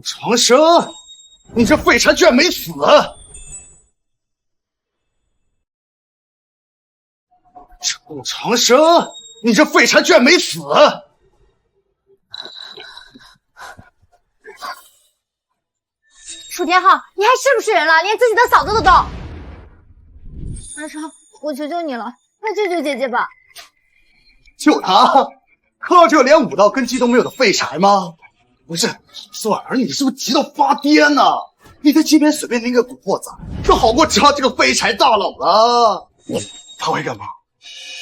长生，你这废柴居然没死！顾长生，你这废柴居然没死！楚天昊，你还是不是人了？连自己的嫂子都动！长生，我求求你了，快救救姐姐吧！救他？靠这个连武道根基都没有的废柴吗？不是，苏婉儿，你是不是急到发癫呢？你在街边随便拎个古惑仔，都好过找这个废柴大佬了。他会干嘛？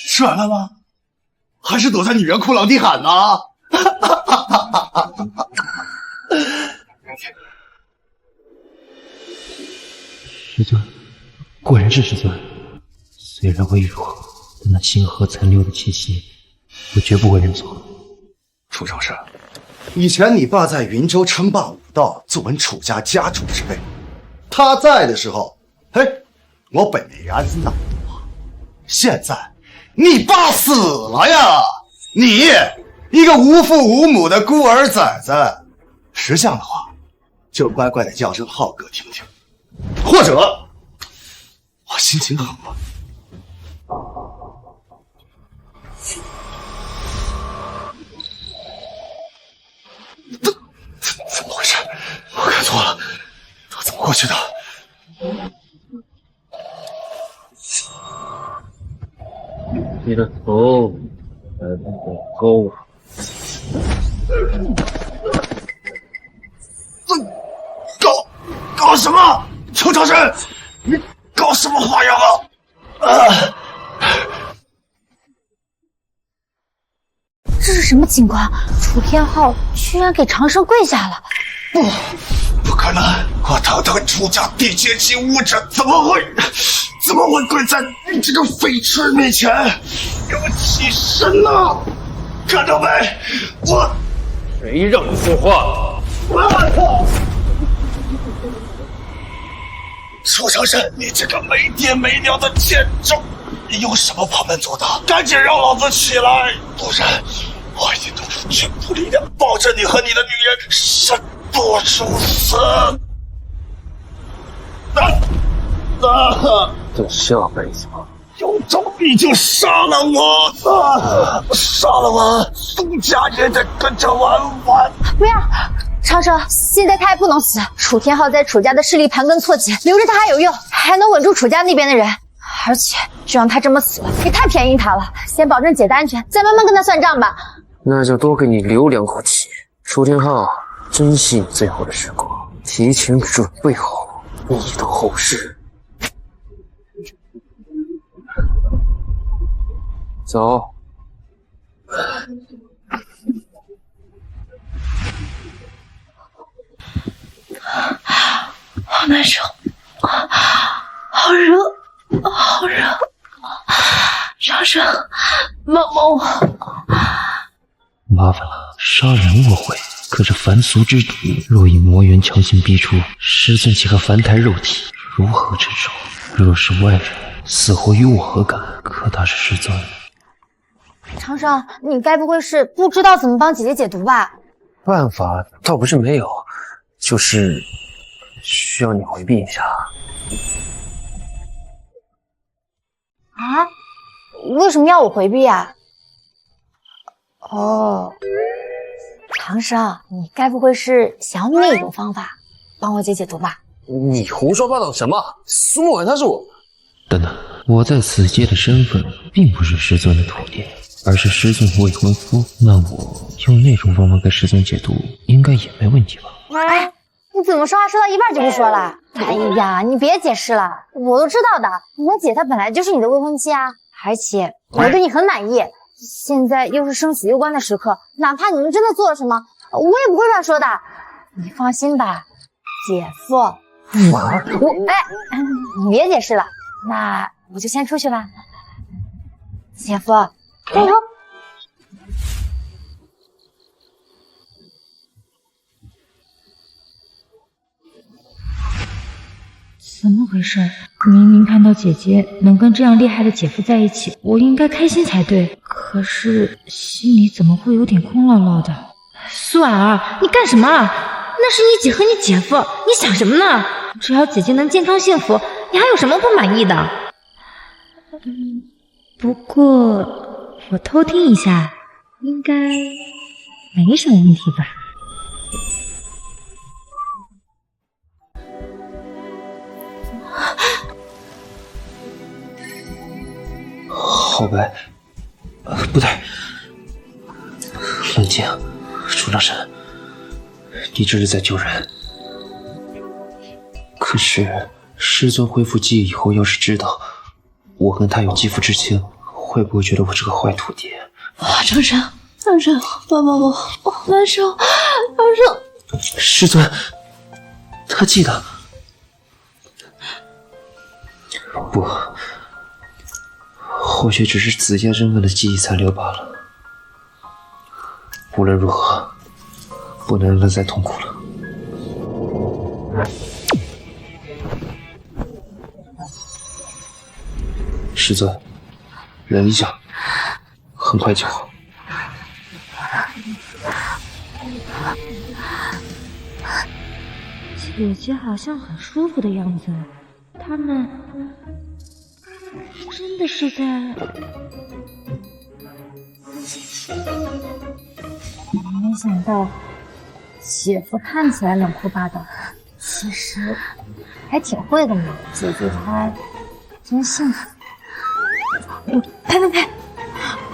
吃完了吗？还是躲在女人库朗地喊呢？师尊，果然是师尊。虽然微弱，但那星河残留的气息，我绝不会认错。楚长生，以前你爸在云州称霸武道，坐稳楚家家主之位，他在的时候，嘿，我本没安呐。现在你爸死了呀，你一个无父无母的孤儿崽子，识相的话，就乖乖的叫声浩哥听听，或者我心情好了。怎么回事？我看错了，他怎么过去的？你的头还不够高。搞什么？邱长生，你搞什么花样啊？这是什么情况？楚天昊居然给长生跪下了！不可能！我堂堂楚家地阶级武者，怎么会跪在你这个废痴面前？给我起身呐！看到没？我谁让你说话？楚长生，你这个没爹没娘的贱种，你有什么旁门左道？赶紧让老子起来，不然我一定动出全部力量，保证你和你的女人生不如死。等下辈子吧。有种你就杀了我！杀了我，苏家也得跟着玩完。不要，长生，现在他还不能死。楚天昊在楚家的势力盘根错节，留着他还有用，还能稳住楚家那边的人。而且就让他这么死了，也太便宜他了。先保证姐的安全，再慢慢跟他算账吧。那就多给你留2口气。楚天昊，珍惜你最后的时光，提前准备好你的后事。走。好难受，好热，好热！长生，帮帮我！麻烦了，杀人我会，可是凡俗之毒，若以魔元强行逼出，师尊岂可凡胎肉体，如何承受？若是外人，死活与我何干？可他是师尊。长生，你该不会是不知道怎么帮姐姐解毒吧？办法倒不是没有，就是需要你回避一下。啊？为什么要我回避啊？哦，长生，你该不会是想用那种方法帮我姐解毒吧？你胡说八道什么？苏沐婉她是我……等等，我在此界的身份并不是师尊的徒弟，而是师尊未婚夫。那我用那种方法给师尊解毒，应该也没问题吧？哎，你怎么说话说到一半就不说了？哎呀，你别解释了，我都知道的。我姐她本来就是你的未婚妻啊，而且我对你很满意。现在又是生死攸关的时刻，哪怕你们真的做了什么，我也不会乱说的。你放心吧，姐夫。你别解释了，那我就先出去了。姐夫，加油！怎么回事？明明看到姐姐能跟这样厉害的姐夫在一起，我应该开心才对。可是心里怎么会有点空落落的？苏婉儿，你干什么？那是你姐和你姐夫，你想什么呢？只要姐姐能健康幸福，你还有什么不满意的？不过我偷听一下，应该没什么问题吧？好白，不对，冷静，楚长生，你这是在救人。可是师尊恢复记忆以后，要是知道我跟他有肌肤之亲，会不会觉得我是个坏徒弟？长生，帮帮我，难受，长生。师尊，他记得。不，或许只是子夜身份的记忆残留罢了。无论如何，不能让他再痛苦了。师尊，忍一下，很快就好。姐姐好像很舒服的样子，他们真的是在……没想到姐夫看起来冷酷霸道，其实还挺会的嘛。姐姐她真幸福。呸！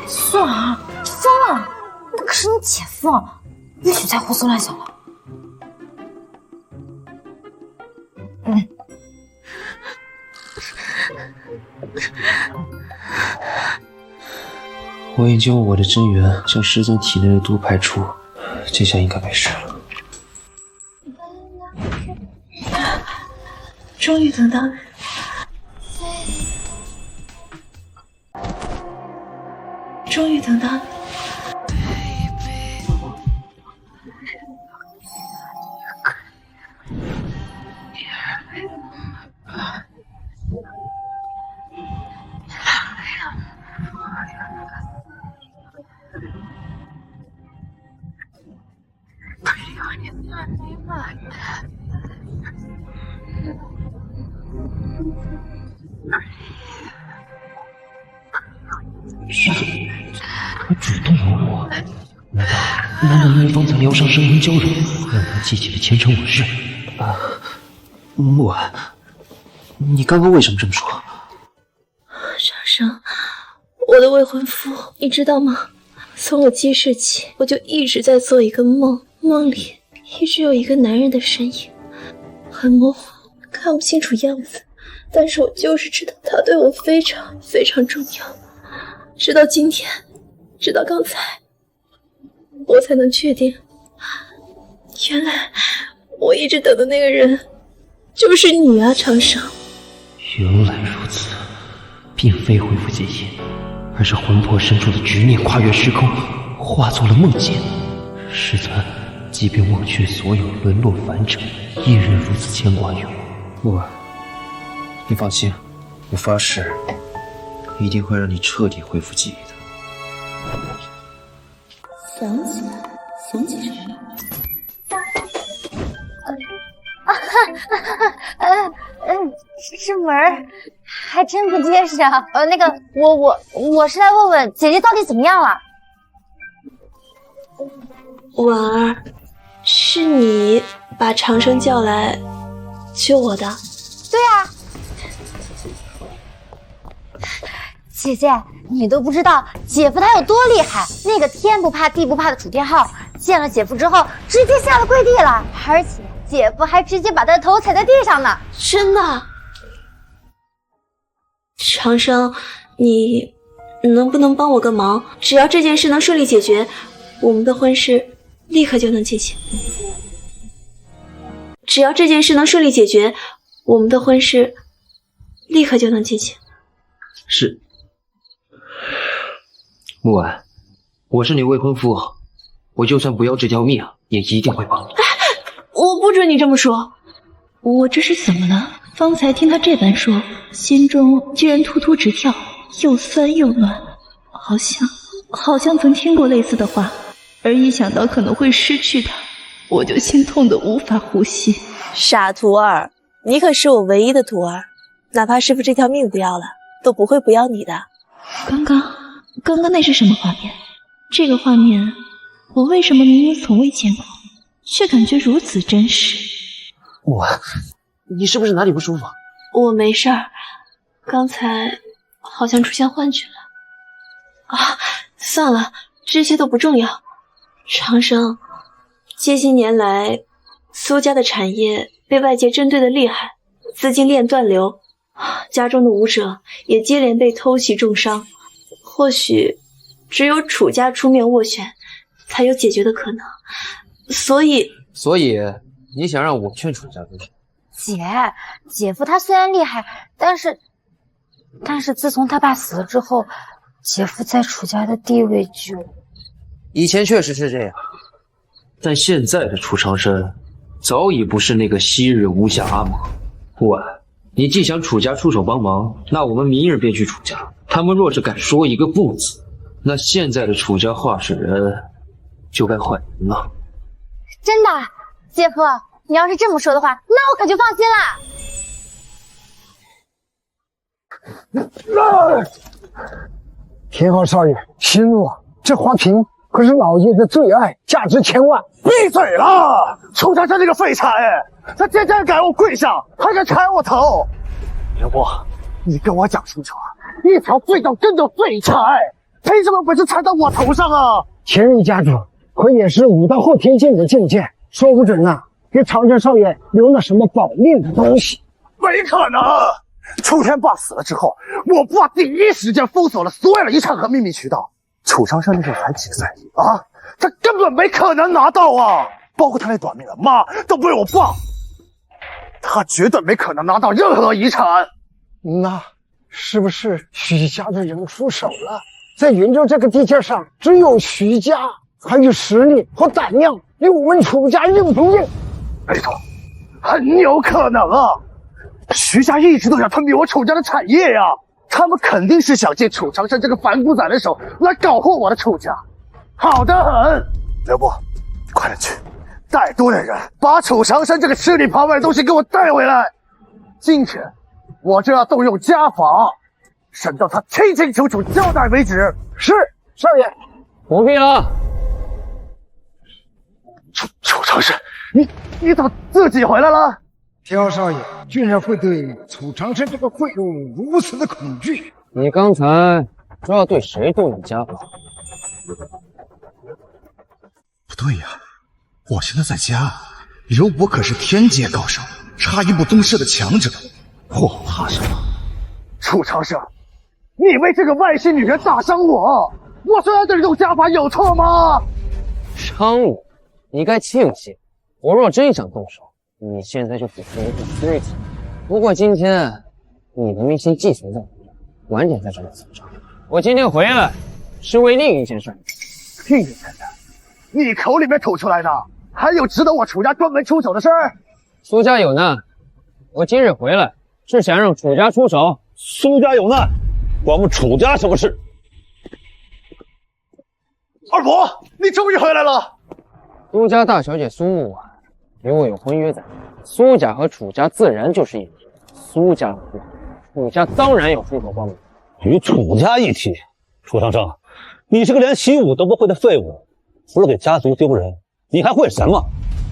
素儿，疯了！那可是你姐夫，不许再胡思乱想了。我已经用我的真元将师尊体内的毒排出，这下应该没事了。终于等到了。终于等到了。他主动吻我，难道因为方才疗伤神魂交融，让他记起了前尘往事？木婉，你刚刚为什么这么说？长生，我的未婚夫，你知道吗？从我记事起，我就一直在做一个梦，梦里一直有一个男人的身影，很模糊，看不清楚样子，但是我就是知道他对我非常非常重要。直到今天，直到刚才，我才能确定，原来我一直等的那个人就是你啊，长生。原来如此，并非恢复记忆，而是魂魄深处的执念跨越时空，化作了梦境。师尊，即便忘却所有，沦落凡尘，依然如此牵挂于我。木婉，你放心，我发誓，一定会让你彻底恢复记忆的。想起来，想起什么？这门还真不结实啊。那个，我是来问问姐姐到底怎么样了。婉儿，是你把长生叫来救我的？对啊。姐姐，你都不知道姐夫他有多厉害，那个天不怕地不怕的楚天昊，见了姐夫之后直接下了跪地了，而且姐夫还直接把他的头踩在地上呢。真的？长生，你能不能帮我个忙？只要这件事能顺利解决，我们的婚事立刻就能进行。只要这件事能顺利解决，我们的婚事立刻就能进行。是。木婉，我是你未婚夫，我就算不要这条命，也一定会帮你。我不准你这么说。我这是怎么了？方才听他这般说，心中居然突突直跳，又酸又暖，好像曾听过类似的话，而一想到可能会失去他，我就心痛的无法呼吸。傻徒儿，你可是我唯一的徒儿，哪怕师傅这条命不要了，都不会不要你的。刚刚那是什么画面？这个画面，我为什么明明从未见过，却感觉如此真实？你是不是哪里不舒服？我没事儿，刚才好像出现幻觉了。算了，这些都不重要。长生，这些年来，苏家的产业被外界针对的厉害，资金链断流，家中的武者也接连被偷袭重伤。或许只有楚家出面斡旋，才有解决的可能。所以你想让我劝楚家动手？姐夫他虽然厉害，但是自从他爸死了之后，姐夫在楚家的地位就……以前确实是这样，但现在的楚长生早已不是那个昔日无暇阿蒙。喂，你既想楚家出手帮忙，那我们明日便去楚家。他们若是敢说一个不字，那现在的楚家话事人就该换人了。真的，姐夫，你要是这么说的话，那我可就放心了。天昊少爷，息怒啊！这花瓶可是老爷的最爱，价值千万。闭嘴了！楚长生这个废柴，他竟然敢我跪下，还敢砍我头！刘波，你跟我讲清楚，一条废到根的废柴，凭什么本事踩到我头上啊？前任家主可也是武道后天境的境界，说不准啊，给长生少爷留了什么保命的东西。没可能！楚天霸死了之后，我爸第一时间封锁了所有的遗产和秘密渠道。楚长生那时候才几岁啊？他根本没可能拿到啊！包括他那短命的妈都不是我爸，他绝对没可能拿到任何遗产。那是不是许家的人出手了？在云州这个地界上，只有许家还有实力和胆量，令我们楚家硬不硬？没错，很有可能啊！徐家一直都想吞并我楚家的产业呀，他们肯定是想借楚长生这个反骨仔的手来搞活我的楚家，好得很。刘波，快点去，带多点人，把楚长生这个吃里扒外的东西给我带回来。今天我就要动用家法，审到他清清楚楚交代为止。是，少爷。不必了。楚长生，你怎么自己回来了？天昊少爷居然会对楚长生这个废物如此的恐惧！你刚才说要对谁动用家法？不对呀，我现在在家，刘伯可是天阶高手，差一步宗师的强者，我怕什么？楚长生，你为这个外姓女人打伤我，我虽然对用家法有错吗？伤我？你该庆幸，我若真想动手，你现在就只是一个虚体。不过今天你的命先寄存在我这儿，晚点再找你算账。我今天回来是为另一件事。屁人的！你口里面吐出来的，还有值得我楚家专门出手的事儿？苏家有难，我今日回来是想让楚家出手。苏家有难，关我们楚家什么事？二伯，你终于回来了！苏家大小姐苏木婉与我有婚约在，苏家和楚家自然就是一体。苏家有祸，楚家当然要出手帮忙。与楚家一体？楚长生，你是个连习武都不会的废物，除了给家族丢人，你还会什么？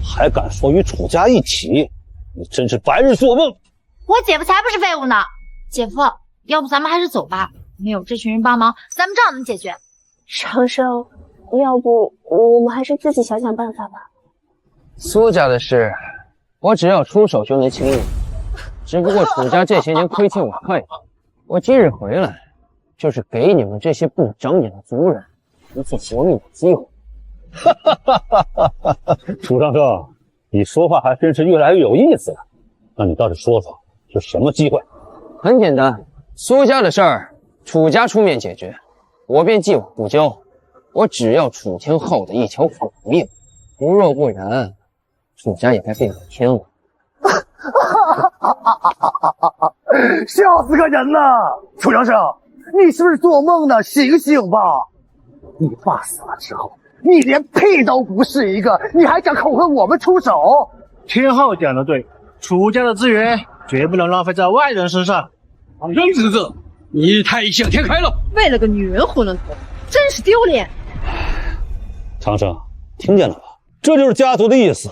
还敢说与楚家一体？你真是白日做梦！我姐夫才不是废物呢！姐夫，要不咱们还是走吧，没有这群人帮忙，咱们照样能解决。长生，要不我们还是自己想想办法吧。苏家的事，我只要出手就能清理。只不过楚家这些年亏欠我太多，我今日回来，就是给你们这些不长眼的族人一次活命的机会。楚长生，你说话还真是越来越有意思了。那你倒是说说，是什么机会？很简单，苏家的事儿，楚家出面解决，我便既往不咎。我只要楚天昊的一条狗命，若不然，楚家也该被我天了。笑死个人了！楚长生，你是不是做梦呢？醒醒吧！你爸死了之后，你连屁都不是一个，你还敢恐吓我们出手？天昊讲的对，楚家的资源绝不能浪费在外人身上。张侄子，你太想天开了，为了个女人混了头，真是丢脸。长生，听见了吧？这就是家族的意思，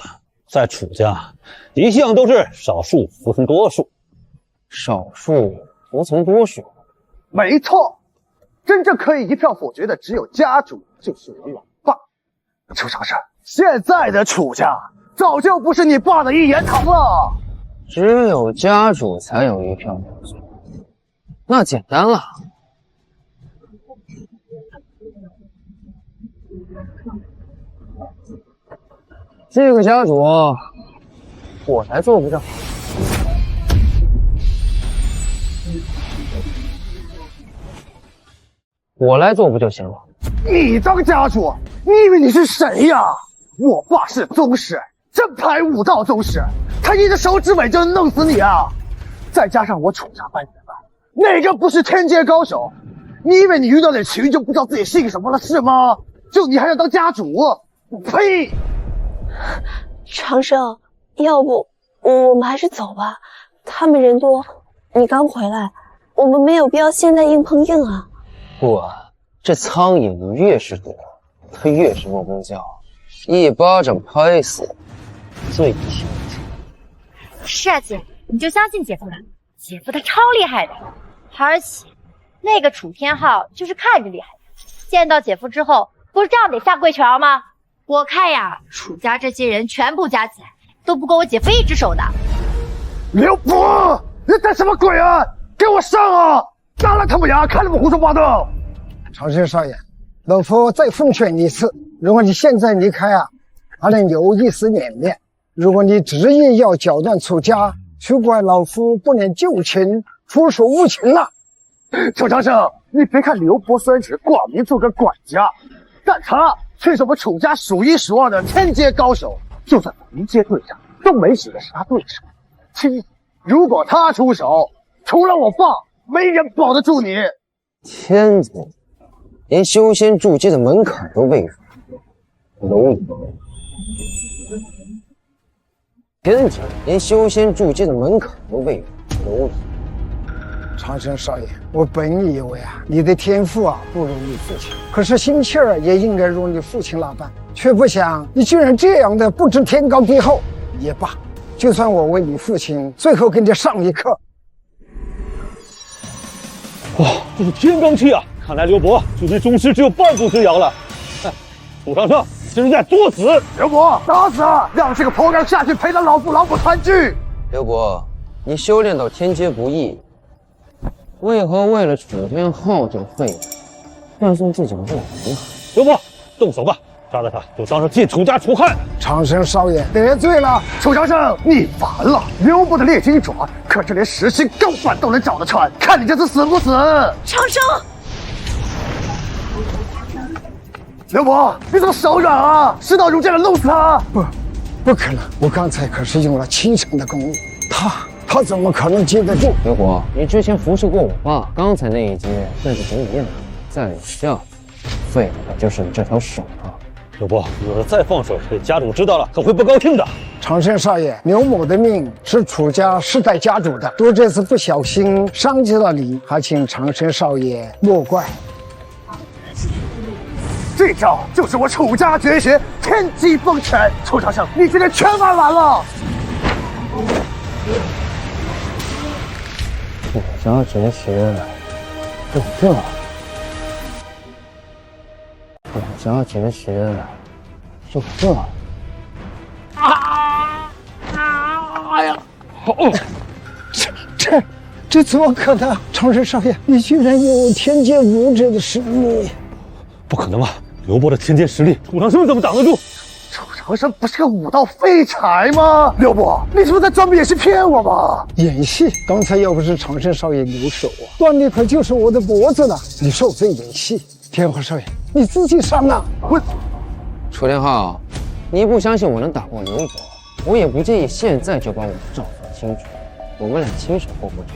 在楚家，一向都是少数服从多数。少数服从多数，没错，真正可以一票否决的只有家主，就是我老爸。楚长生，现在的楚家早就不是你爸的一言堂了。只有家主才有一票否决，那简单了。这个家主，我才做不到。我来做不就行了？你当家主，你以为你是谁呀？我爸是宗师，正牌武道宗师，他一个手指尾就能弄死你啊！再加上我楚家班人们，哪个不是天阶高手？你以为你遇到点群就不知道自己姓什么了是吗？就你还想当家主？呸！长生，要不我们还是走吧，他们人多，你刚回来，我们没有必要现在硬碰硬啊。不啊，这苍蝇越是多，它越是嗡嗡叫，一巴掌拍死，最轻。是啊，姐，你就相信姐夫吧，姐夫他超厉害的，而且那个楚天昊就是看着厉害，见到姐夫之后，不是照样得下跪求吗？我看呀，楚家这些人全部加起来都不够我姐夫一只手的。刘伯，你干什么鬼啊？给我上啊！打了他们牙，看他们胡说八道。长生少爷，老夫再奉劝你一次，如果你现在离开啊，还能留一丝脸面；如果你执意要搅乱楚家，休怪老夫不能就擒，出手无情了。楚长生，你别看刘伯虽然只是挂名做个管家，但他却是我们楚家数一数二的天阶高手，就算同阶对战，都没几个是他对手。如果他出手，除了我爸，没人保得住你。天子连修仙筑基的门槛都未入，蝼蚁！天子连修仙筑基的门槛都未入，蝼蚁！长生少爷，我本以为啊，你的天赋啊不如你父亲，可是心气儿也应该如你父亲那般，却不想你居然这样的不知天高地厚。也罢，就算我为你父亲最后给你上一课。哇，这是天罡气啊！看来刘伯距离宗师只有半步之遥了。楚长生，这是在作死！刘伯，打死他，让这个破干下去陪他老母团聚。刘伯，你修炼到天阶不易，为何为了楚天昊这废物，断送自己的未来呢？刘伯，动手吧！杀了他，就当是替楚家除害。长生少爷得罪了，楚长生，你烦了！刘伯的猎金爪可是连实心钢板都能找得穿，看你这次死不死！长生，刘伯，你怎么手软啊？事到如今了，弄死他！不可能！我刚才可是用了7成的功力，他怎么可能接得住？刘伯，你之前服侍过我爸，刚才那一击那就跟你一样，在下废了的就是你这条手了。刘伯，你要是再放水，被家主知道了可会不高兴的。长生少爷，刘某的命是楚家世代家主的，若这次不小心伤及了你，还请长生少爷莫怪。这招就是我楚家绝学天机风拳，楚长生，你今天全玩完了。楚家绝学就这，楚家绝学就这。哎呀！哦，这怎么可能？长生少爷，你居然有天阶武者的实力！不可能啊！刘伯的天阶实力，楚长生怎么挡得住？楚长生不是个武道废柴吗？刘伯，你是不是在专门演戏骗我吗？演戏？刚才要不是长生少爷留手啊，断的可就是我的脖子了。你受罪演戏，天华少爷，你自己上啊！我，楚天昊，你不相信我能打过刘伯，我也不介意现在就把我们照分清楚，我们俩亲手过过去。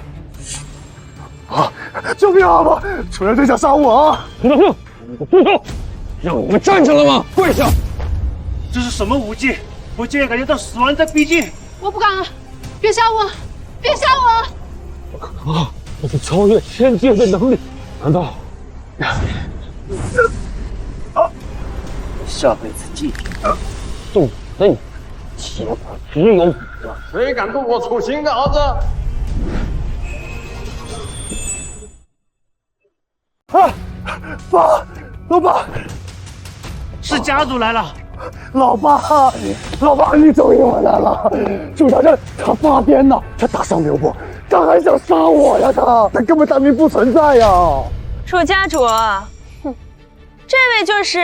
啊！救命啊！楚人真想杀我啊！楚长生，你给我住手！让我们站着了吗？跪下！这是什么武技？我竟然感觉到死亡在逼近。我不敢了，别吓我，别吓我！不可能，这是超越天界的能力，难道？下辈子记住，送我的你，结果只有我。谁敢动我楚行的儿子？啊！爸，老爸，是家主来了。老爸，你终于回来了！楚家镇他发癫了，他打伤刘伯，他还想杀我呀！他根本当兵不存在呀！楚家主，哼，这位就是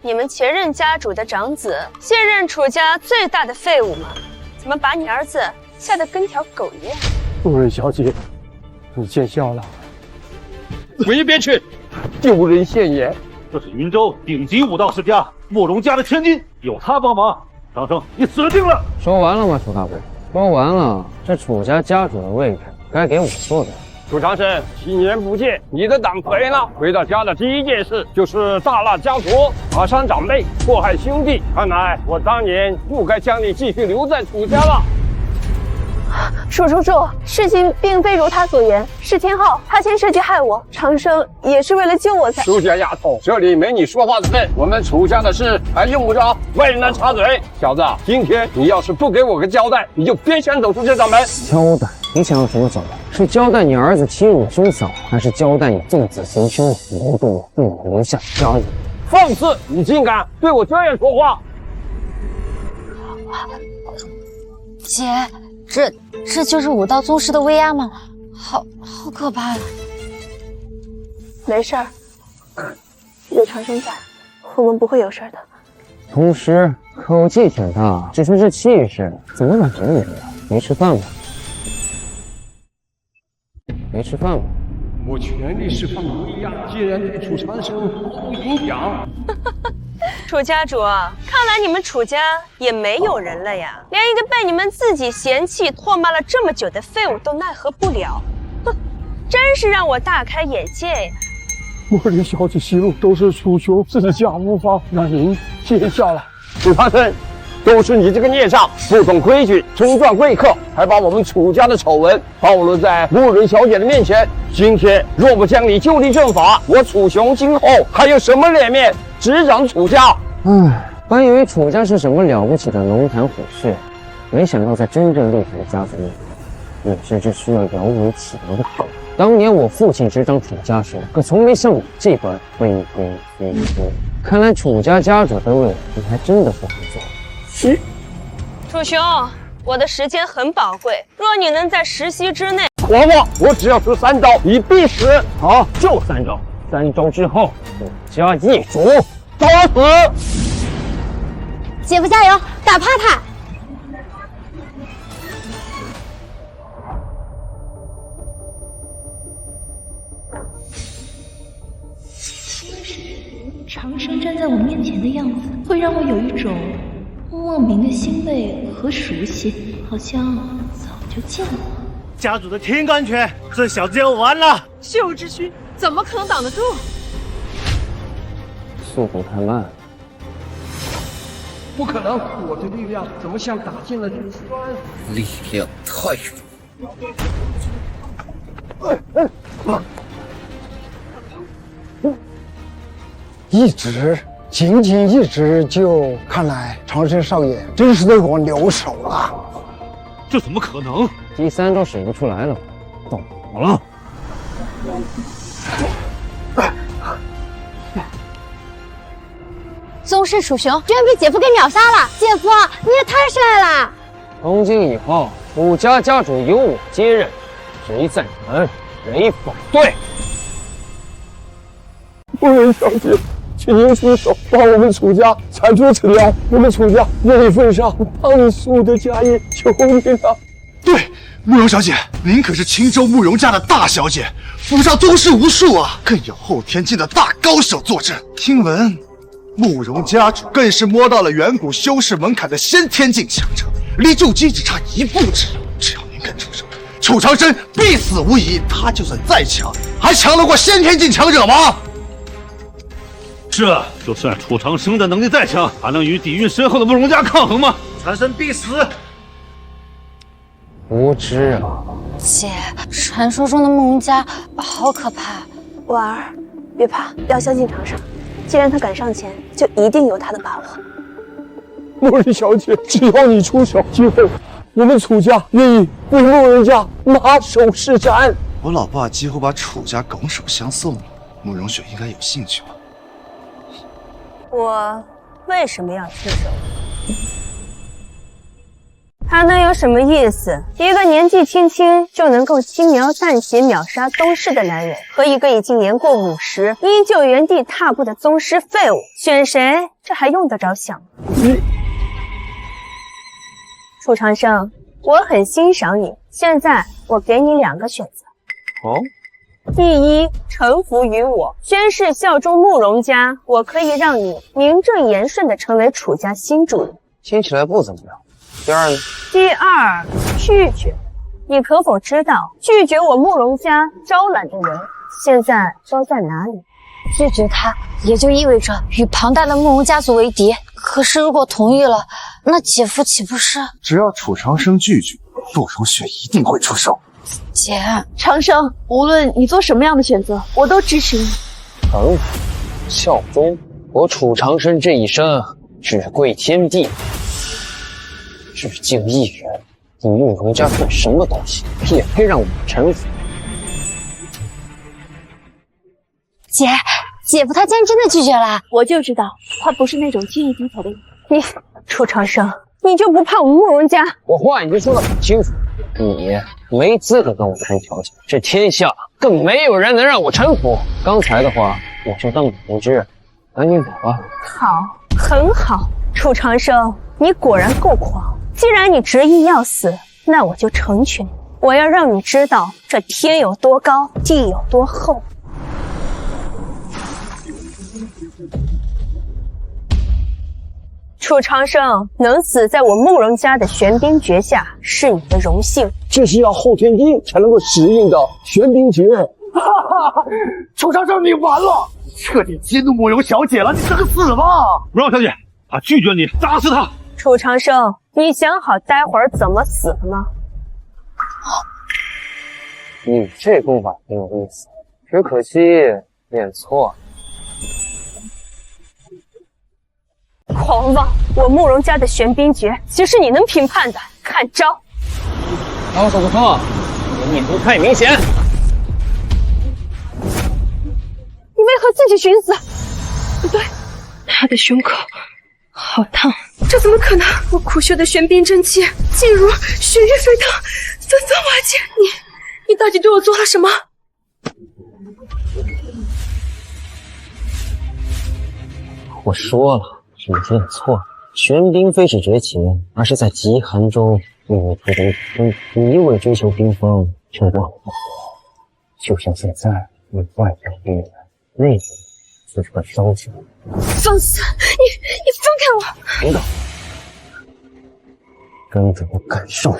你们前任家主的长子，现任楚家最大的废物吗？怎么把你儿子吓得跟条狗一样？夫人小姐，你见笑了。滚一边去！丢人现眼！这是云州顶级武道世家慕容家的千金，有他帮忙，长生你死定了！说完了吗，楚大伯？说完了，这楚家家主的位置该给我坐的。楚长生，7年不见，你的胆肥了。回到家的第一件事就是大闹家族，打伤长辈，祸害兄弟。看来我当年不该将你继续留在楚家了。楚，事情并非如他所言，是天昊他先设计害我，长生也是为了救我才。楚家丫头，这里没你说话的份，我们楚家的事还用不着外人插嘴。小子，今天你要是不给我个交代，你就别想走出这道门。交代？你想要什么交代？是交代你儿子欺辱兄嫂，还是交代你纵子行凶，谋动我父母留下家业？放肆！你竟敢对我这样说话！姐，这就是武道宗师的威压吗？好可怕呀！没事儿，有长生在，我们不会有事的。同时口气挺大，只是这气势怎么软绵绵的？没吃饭吗？没吃饭吗？我全力释放威压，竟然对楚长生毫无影响。楚家主，看来你们楚家也没有人了呀，连一个被你们自己嫌弃唾骂了这么久的废物都奈何不了，哼，真是让我大开眼界呀！莫林小姐息怒都是楚兄自家无方，让您见笑了。楚长生，都是你这个孽障，不懂规矩，冲撞贵客，还把我们楚家的丑闻暴露在慕容小姐的面前。今天若不将你就地正法，我楚雄今后还有什么脸面执掌楚家？本以为楚家是什么了不起的龙潭虎穴，没想到在真正厉害的家族里，你是只需要摇尾乞怜的狗。当年我父亲执掌楚家时，可从没像你这般飞。看来楚家家主的位你还真的不会坐。楚雄，我的时间很宝贵，若你能在10息之内，狂妄！我只要出3招，你必死。好，就3招，3招之后，楚家易主，找死！姐夫加油，打趴他！长生站在我面前的样子，会让我有一种莫名的欣慰和熟悉，好像早就见过。家主的天罡拳，这小子要完了！秀之勋怎么可能挡得住？速度太慢。不可能，我的力量怎么像打进了冰栓？力量太弱。仅仅一直就看来长生少爷真是对我留手了。这怎么可能？第3招使不出来了，懂了。宗师楚雄居然被姐夫给秒杀了！姐夫，你也太帅了！从今以后，楚家家主由我接任，谁赞成，谁反对。慕容小姐，请您出手，帮我们楚家铲除此苗。我们楚家愿意奉上当数的家业，求您了。对，慕容小姐，您可是青州慕容家的大小姐，府上宗师无数啊，更有后天境的大高手坐镇。听闻慕容家主更是摸到了远古修士门槛的先天境强者，离筑基只差1步之遥。只要您肯出手，楚长生必死无疑。他就算再强，还强得过先天境强者吗？这就算楚长生的能力再强，还能与底蕴深厚的慕容家抗衡吗？长生必死！无知啊！姐，传说中的慕容家好可怕。婉儿，别怕，要相信长生。既然他敢上前，就一定有他的把握。慕容小姐，只要你出手，今后我们楚家愿意为慕容家马首是瞻。我老爸几乎把楚家拱手相送了，慕容雪应该有兴趣吧？我为什么要出手？还能有什么意思？一个年纪轻轻就能够轻描淡写秒杀宗师的男人，和一个已经年过50、依旧原地踏步的宗师废物，选谁？这还用得着想吗？楚长生，我很欣赏你，现在我给你2个选择。哦，第一，臣服于我，宣誓效忠慕容家，我可以让你名正言顺地成为楚家新主人。听起来不怎么样。第二呢？第二，拒绝。你可否知道，拒绝我慕容家招揽的人，现在都在哪里？拒绝他，也就意味着与庞大的慕容家族为敌。可是如果同意了，那姐夫岂不是……只要楚长生拒绝，慕容雪一定会出手。姐，长生，无论你做什么样的选择，我都支持你。臣服、效忠，我楚长生这一生只跪天地，只敬一人。你慕容家算什么东西，也配让我臣服？姐，姐夫他竟然真的拒绝了。我就知道他不是那种轻易低头的人。你，楚长生，你就不怕我们慕容家？我话已经说得很清楚，你没资格跟我谈条件，这天下更没有人能让我臣服。刚才的话，我就当你不知，赶紧走吧。好，很好，楚长生，你果然够狂。既然你执意要死，那我就成全你。我要让你知道，这天有多高，地有多厚。楚长生能死在我慕容家的玄冰诀下，是你的荣幸。这是要后天地才能够使用的玄冰诀。楚长生，你完了，彻底激怒慕容小姐了，你等死吧！慕容小姐，她拒绝你，打死她！楚长生，你想好待会儿怎么死了吗？你这功法挺有意思，只可惜练错了。狂妄！我慕容家的玄冰诀岂是你能评判的？看招！高手不错，你意图太明显。你为何自己寻死？不对，他的胸口好烫，这怎么可能？我苦修的玄冰真气竟如血液沸腾，纷纷瓦解。你到底对我做了什么？我说了，你练错了。玄冰非是绝情，而是在极寒中为你徒增冰。你一味追求冰封，却忘了就像现在，你外表冰冷，内里却是个烧酒。放肆！你放开我！别动，跟着我感受。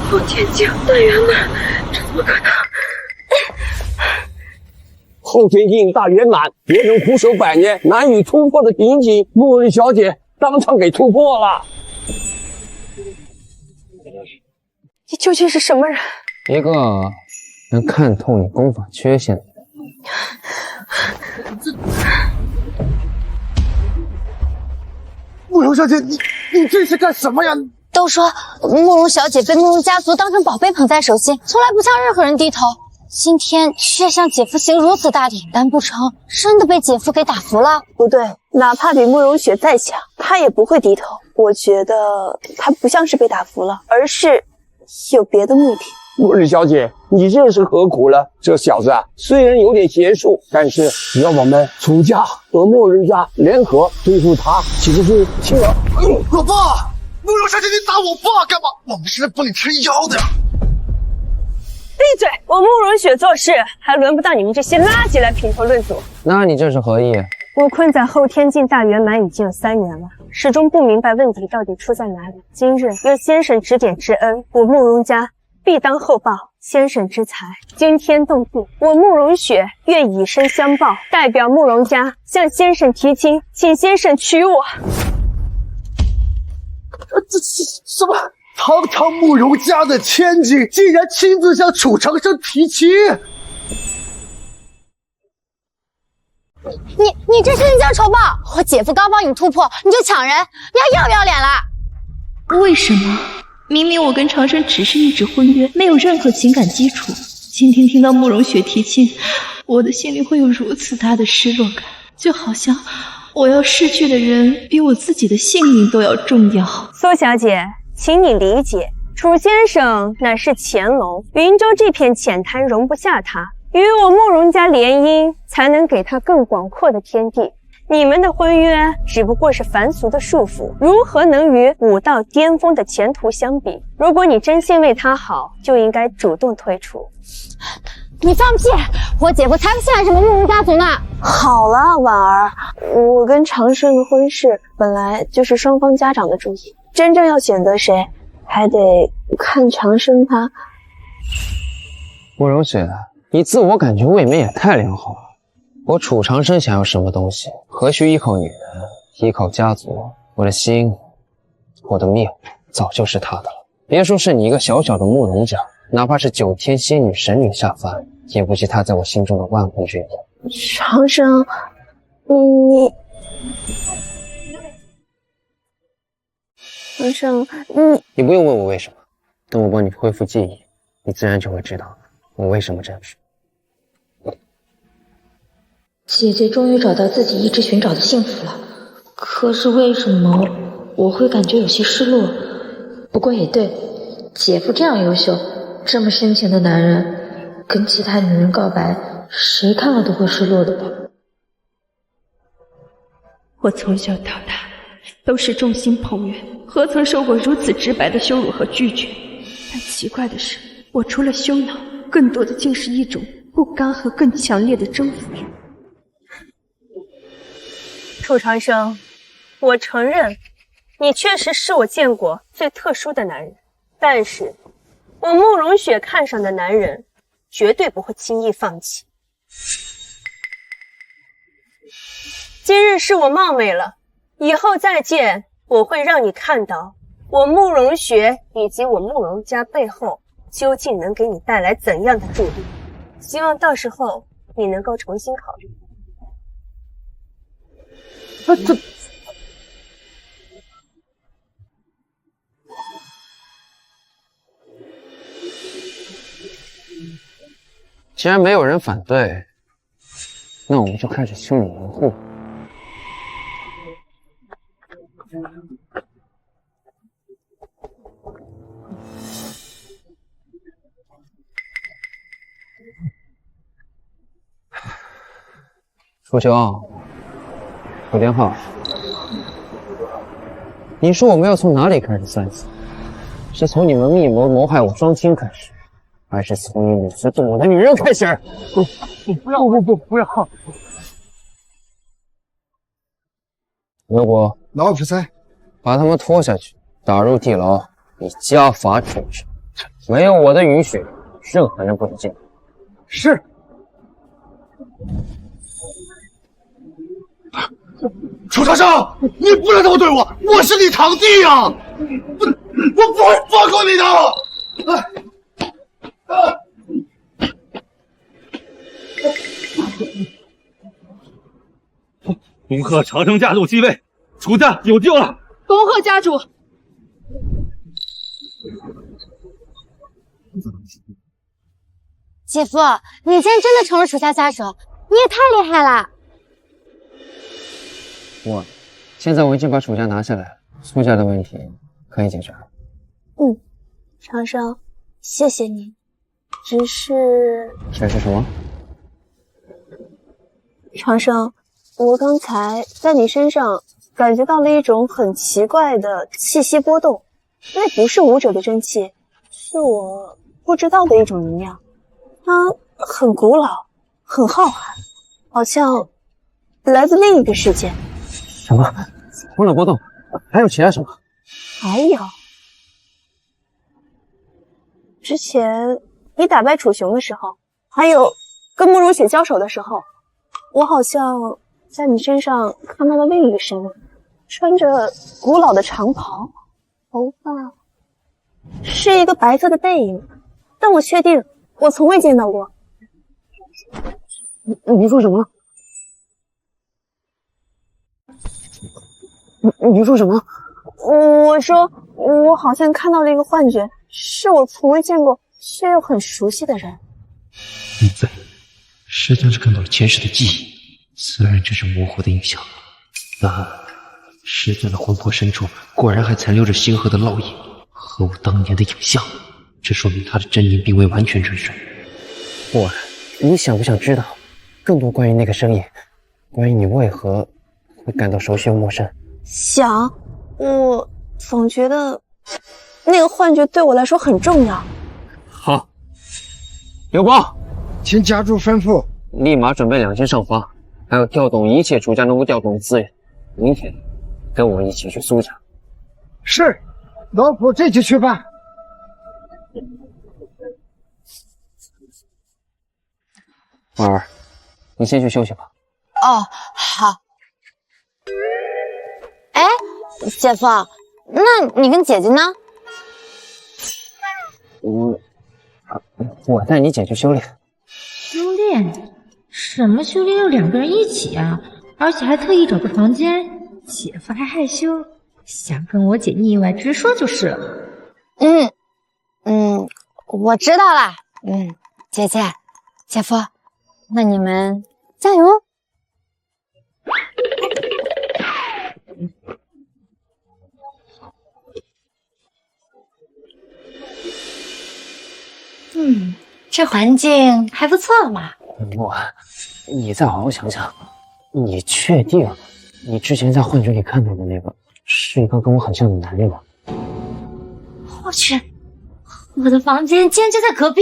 后天境大圆满，这怎么可能？后天境大圆满，别人苦守100年难以突破的瓶颈，慕容小姐当场给突破了。你究竟是什么人？一个能看透你功法缺陷的人。慕容小姐，你这是干什么呀？都说慕容小姐被慕容家族当成宝贝捧在手心，从来不向任何人低头。今天却向姐夫行如此大礼，难不成真的被姐夫给打服了？不对，哪怕比慕容雪再强，他也不会低头。我觉得他不像是被打服了，而是有别的目的。慕容小姐，你这是何苦了？这小子啊，虽然有点邪术，但是只要我们楚家和慕容家联合对付他，岂不是轻而？老爸，慕容小姐，你打我爸干嘛？我们是来帮你撑腰的呀！闭嘴！我慕容雪做事，还轮不到你们这些垃圾来评头论足。那你这是何意？我困在后天境大圆满已经有3年了，始终不明白问题到底出在哪里。今日有先生指点之恩，我慕容家必当厚报。先生之才惊天动地，我慕容雪愿以身相报，代表慕容家向先生提亲，请先生娶我。这什么？堂堂慕容家的千金，竟然亲自向楚长生提亲！你这是逆向仇报！我姐夫刚帮你突破，你就抢人，你还要不要脸了？为什么？明明我跟长生只是一纸婚约，没有任何情感基础。今天听到慕容雪提亲，我的心里会有如此大的失落感，就好像我要逝去的人比我自己的性命都要重要。苏小姐，请你理解，楚先生乃是乾隆，云州这片浅滩容不下他，与我慕容家联姻，才能给他更广阔的天地。你们的婚约只不过是凡俗的束缚，如何能与武道巅峰的前途相比？如果你真心为他好，就应该主动退出。你放屁！我姐夫才不信赖什么慕容家族呢！好了，婉儿，我跟长生的婚事本来就是双方家长的主意，真正要选择谁，还得看长生他。慕容雪，你自我感觉未免也太良好了。我楚长生想要什么东西，何须依靠女人，依靠家族？我的心，我的命，早就是他的了。别说是你一个小小的慕容家，哪怕是9天仙女神女下凡，也不及他在我心中的万分之一。长生，长生，你不用问我为什么，等我帮你恢复记忆，你自然就会知道我为什么这样说。姐姐终于找到自己一直寻找的幸福了，可是为什么我会感觉有些失落？不过也对，姐夫这样优秀，这么深情的男人，跟其他女人告白，谁看了都会失落的吧。我从小到大都是众星捧月，何曾受过如此直白的羞辱和拒绝？但奇怪的是，我除了羞恼，更多的竟是一种不甘和更强烈的征服欲。楚长生，我承认，你确实是我见过最特殊的男人，但是我慕容雪看上的男人，绝对不会轻易放弃。今日是我冒昧了，以后再见，我会让你看到我慕容雪以及我慕容家背后究竟能给你带来怎样的助力。希望到时候你能够重新考虑。既然没有人反对，那我们就开始修理门户。楚秋，楚天昊，你说我们要从哪里开始算起？是从你们密谋谋害我双亲开始，还是从你女婿动我的女人开始？不要！刘国，老主宰，把他们拖下去，打入地牢，以家法处置。没有我的允许，任何人不能进来。是。楚长生，你不能这么对我，我是你堂弟呀！我不会放过你的！恭贺长生家主继位，楚家有救了！恭贺家主！姐夫，你竟然真的成了楚家家主，你也太厉害了！现在我已经把楚家拿下来了，苏家的问题可以解决了。长生，谢谢你。只是什么？长生，我刚才在你身上感觉到了一种很奇怪的气息波动，那不是武者的真气，是我不知道的一种能量。它很古老，很浩瀚，好像来自另一个世界。什么？温冷波动？还有其他什么？还有，之前你打败楚雄的时候，还有跟慕容雪交手的时候，我好像在你身上看到了另一个身影，穿着古老的长袍，头发是一个白色的背影，但我确定我从未见到过。你说什么？你说什么？我说我好像看到了一个幻觉，是我从未见过却又很熟悉的人。你在，实际上是看到了前世的记忆，虽然只是模糊的印象，但师尊的魂魄深处果然还残留着星河的烙印和我当年的影像，这说明他的真灵并未完全沉睡。墨儿，你想不想知道更多关于那个声音，关于你为何会感到熟悉又陌生？想，我总觉得那个幻觉对我来说很重要。好，刘光，请家主吩咐。立马准备2千上花，还要调动一切楚家能够调动的资源。明天跟我一起去苏家。是，老夫这就去办。婉儿，你先去休息吧。哦，好。哎，姐夫，那你跟姐姐呢？我带你姐去修炼。修炼？什么修炼要2个人一起啊？而且还特意找个房间，姐夫还害羞，想跟我姐腻歪直说就是了。我知道了。姐姐，姐夫，那你们加油！这环境还不错嘛。墨儿，你再好好想想，你确定你之前在幻觉里看到的那个是一个跟我很像的男人吗？我去，我的房间竟然就在隔壁，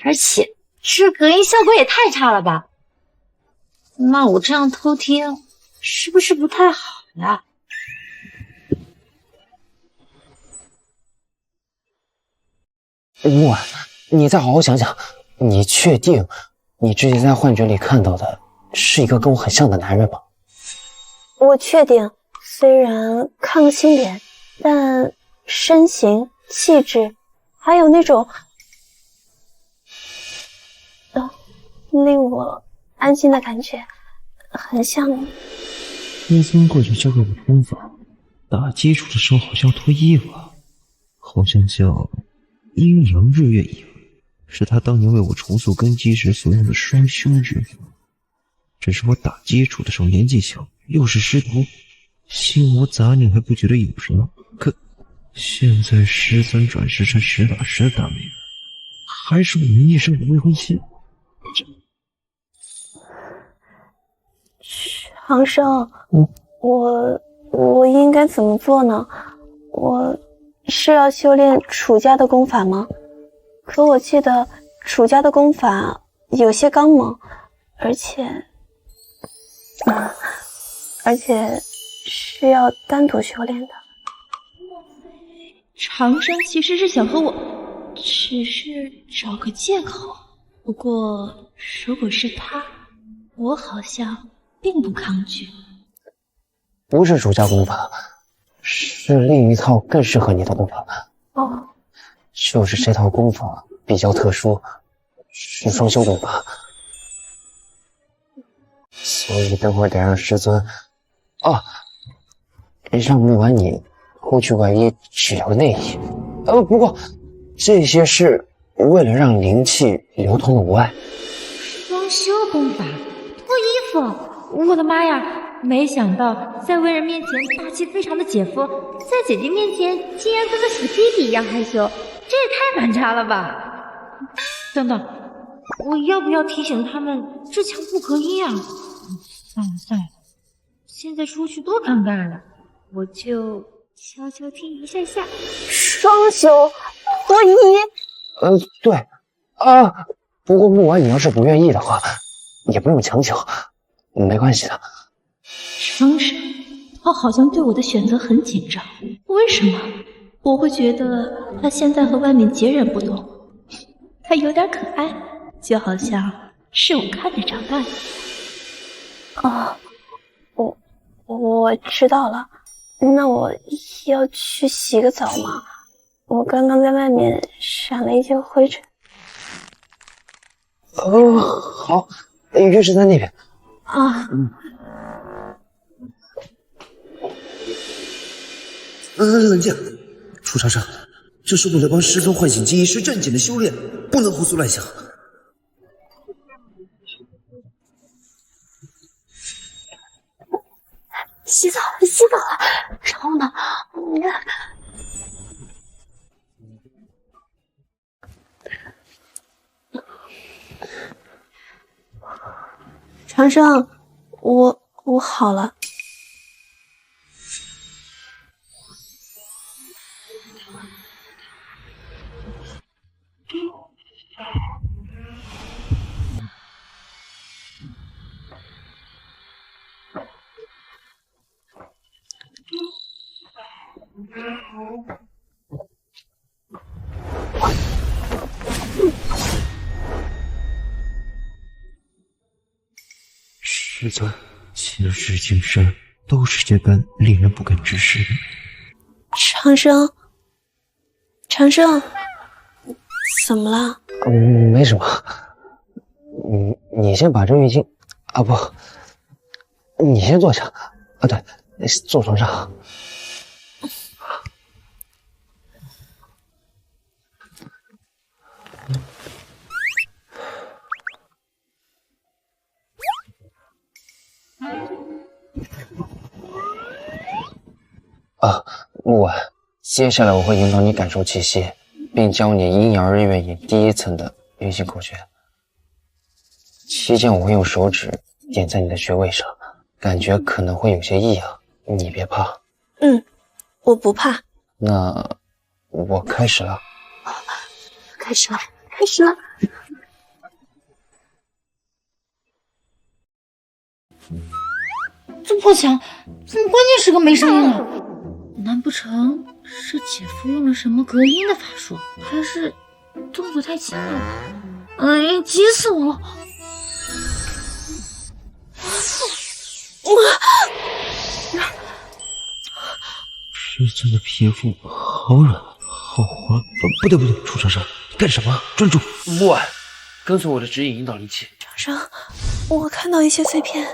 而且这隔音效果也太差了吧？那我这样偷听是不是不太好呀？墨儿，你再好好想想，你确定你之前在幻觉里看到的是一个跟我很像的男人吗？我确定，虽然看心脸，但身形、气质，还有那种令我安心的感觉，很像你。师尊过去教给我的功法，打基础的时候好像脱衣服，好像叫阴阳日月影，是他当年为我重塑根基时所用的双修之法。只是我打基础的时候年纪小，又是师徒，心无杂念，还不觉得有什么。可现在师尊转世成实打实的大美人，还是我名义上的未婚妻。长生，我应该怎么做呢？我是要修炼楚家的功法吗？可我记得楚家的功法有些刚猛，而且是要单独修炼的。长生其实是想和我，只是找个借口。不过如果是他，我好像并不抗拒。不是楚家功法，是另一套更适合你的功法。就是这套功法比较特殊，是双修功法，所以等会得让师尊让木婉你脱去外衣，只留内衣。不过这些是为了让灵气流通的无碍。双修功法，脱衣服，我的妈呀！没想到在为人面前霸气非常的姐夫，在姐姐面前竟然跟个小弟弟一样害羞，这也太反差了吧！等等，我要不要提醒他们这墙不隔音啊？算了，现在出去多尴尬呀！我就悄悄听一下下。双修脱衣？对不过木婉你要是不愿意的话，也不用强求，没关系的。长生，他好像对我的选择很紧张，为什么？我会觉得他现在和外面截然不同，他有点可爱，就好像是我看着长大的。我知道了，那我要去洗个澡吗？我刚刚在外面闪了一些灰尘。好，浴室在那边。冷静，楚长生，这是为了帮师尊唤醒记忆是正经的修炼，不能胡思乱想。洗澡了，然后呢？长生，我好了。师尊，前世今生都是这般令人不敢直视的。长生，怎么了？没什么。你先把这浴巾，不，你先坐下。对，坐床上。木婉，接下来我会引导你感受气息，并教你阴阳日月引第一层的运行口诀。期间我会用手指点在你的穴位上，感觉可能会有些异样，你别怕。我不怕。那我开始了。开始了。这破墙怎么关键时刻没声音了？难不成是姐夫用了什么隔音的法术，还是动作太轻了？急死我了！师尊的皮肤好软，好滑。不对，楚长生，干什么？专注！木婉，跟随我的指引引导灵气。长生，我看到一些碎片，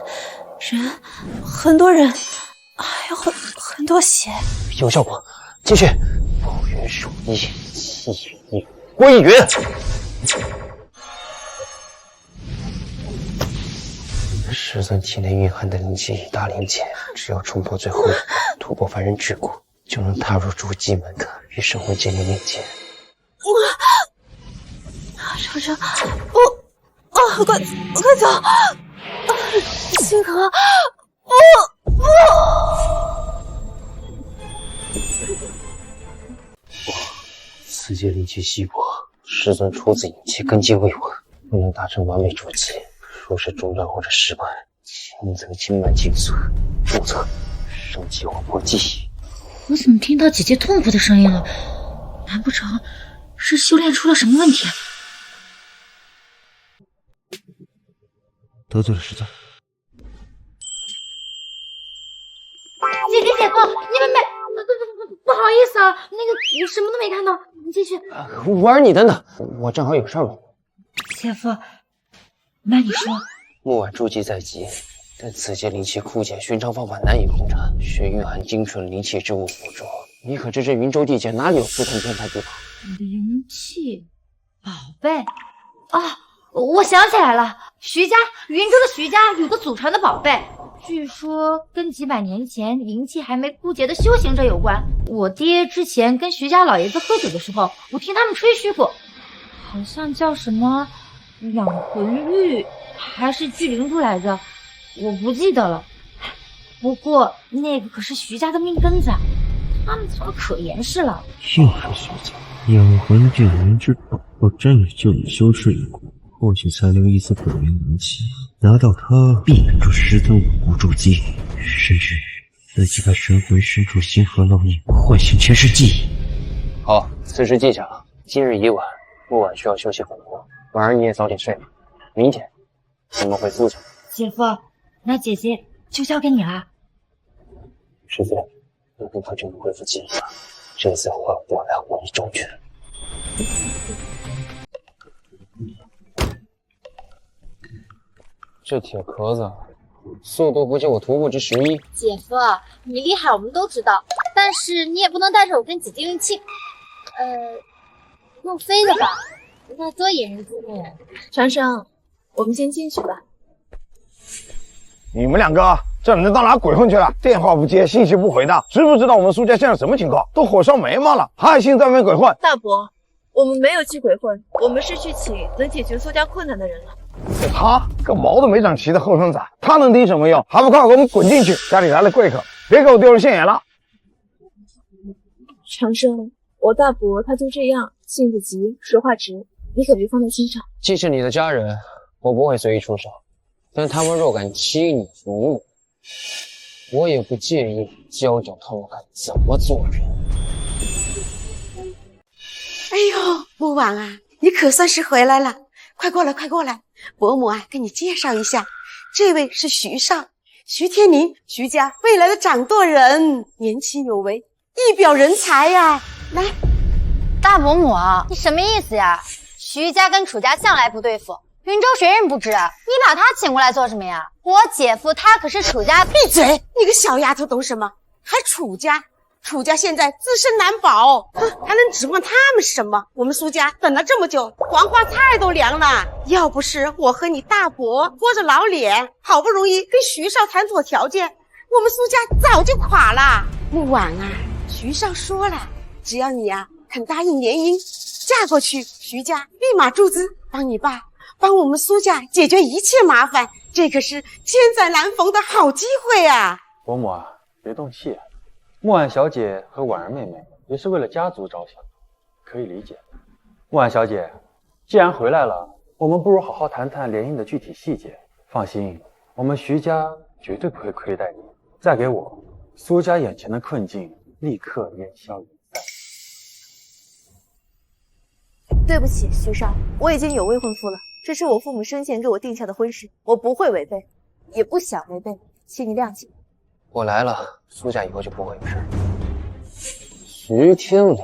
人，很多人，还有很多血。有效果，继续。暴元属一，气运归元。师尊体内蕴含的灵气已达临界，只要冲破最后一步，突破凡人桎梏，就能踏入筑基门槛，与神魂建立链接。长生，快走！星河，此界灵气稀薄，师尊出自隐气，根基未稳，不能达成完美筑基。若是中断或者失败，轻则经脉尽损，重则伤气或破技。我怎么听到姐姐痛苦的声音了？难不成是修炼出了什么问题？得罪了师尊。姐夫，你们不好意思啊，那个我什么都没看到，你继续。婉儿，你等等，我正好有事儿。姐夫，那你说。木婉筑基在即，但此界灵气枯竭，寻常方法难以控制，需蕴含精纯灵气之物辅助。你可知这云州地界哪里有四通天台地方？灵气宝贝啊！我想起来了，徐家云州的徐家有个祖传的宝贝，据说跟几百年前灵气还没枯竭的修行者有关。我爹之前跟徐家老爷子喝酒的时候，我听他们吹嘘过，好像叫什么养魂玉还是聚灵珠来着，我不记得了。不过那个可是徐家的命根子，他们怎么可言是了？又是徐家养魂聚灵之宝，若真有就你修持一股，或许残留一丝本源灵气，拿到它必能助师尊稳固筑基，甚至自己把神魂深处星河烙印，唤醒前世记忆。此时机场，今日已晚，木婉需要休息很多。婉儿你也早点睡吧，明天我们回苏家。姐夫，那姐姐就交给你了。师尊，你很快就能恢复记忆了，这次换我来护你周全。这铁壳子速度不及我徒步之11。姐夫，你厉害我们都知道，但是你也不能带着我跟姐姐运气。用飞的吧，那多引人注目。长生，我们先进去吧。你们两个这人到哪鬼混去了？电话不接，信息不回的，知不知道我们苏家现在什么情况？都火烧眉毛了，还信在外面鬼混？大伯，我们没有去鬼混，我们是去请能解决苏家困难的人了。他个毛都没长齐的后生仔，他能顶什么用？还不快给我们滚进去！家里来了贵客，别给我丢人现眼了。长生，我大伯他就这样，性子急，说话直，你可别放在心上。既是你的家人，我不会随意出手，但他们若敢欺你辱你，我也不介意教教他们该怎么做人。哎呦，木婉啊，你可算是回来了，快过来，快过来！伯母啊，给你介绍一下，这位是徐少，徐天林，徐家未来的掌舵人，年轻有为，一表人才呀！来，大伯母，你什么意思呀？徐家跟楚家向来不对付，云州谁人不知？你把他请过来做什么呀？我姐夫他可是楚家……闭嘴！你个小丫头懂什么？还楚家？楚家现在自身难保，哼，还能指望他们什么？我们苏家等了这么久，黄花菜都凉了。要不是我和你大伯拖着老脸，好不容易跟徐少谈妥条件，我们苏家早就垮了。木婉啊，徐少说了，只要你啊肯答应联姻，嫁过去，徐家立马注资，帮你爸，帮我们苏家解决一切麻烦。这可是千载难逢的好机会啊！伯母啊，别动气。木婉小姐和婉儿妹妹也是为了家族着想，可以理解。木婉小姐，既然回来了，我们不如好好谈谈联姻的具体细节。放心，我们徐家绝对不会亏待你。再给我，苏家眼前的困境立刻烟消云散。对不起，徐少，我已经有未婚夫了，这是我父母生前给我定下的婚事，我不会违背，也不想违背，请你谅解。我来了，苏家以后就不会有事。徐天林，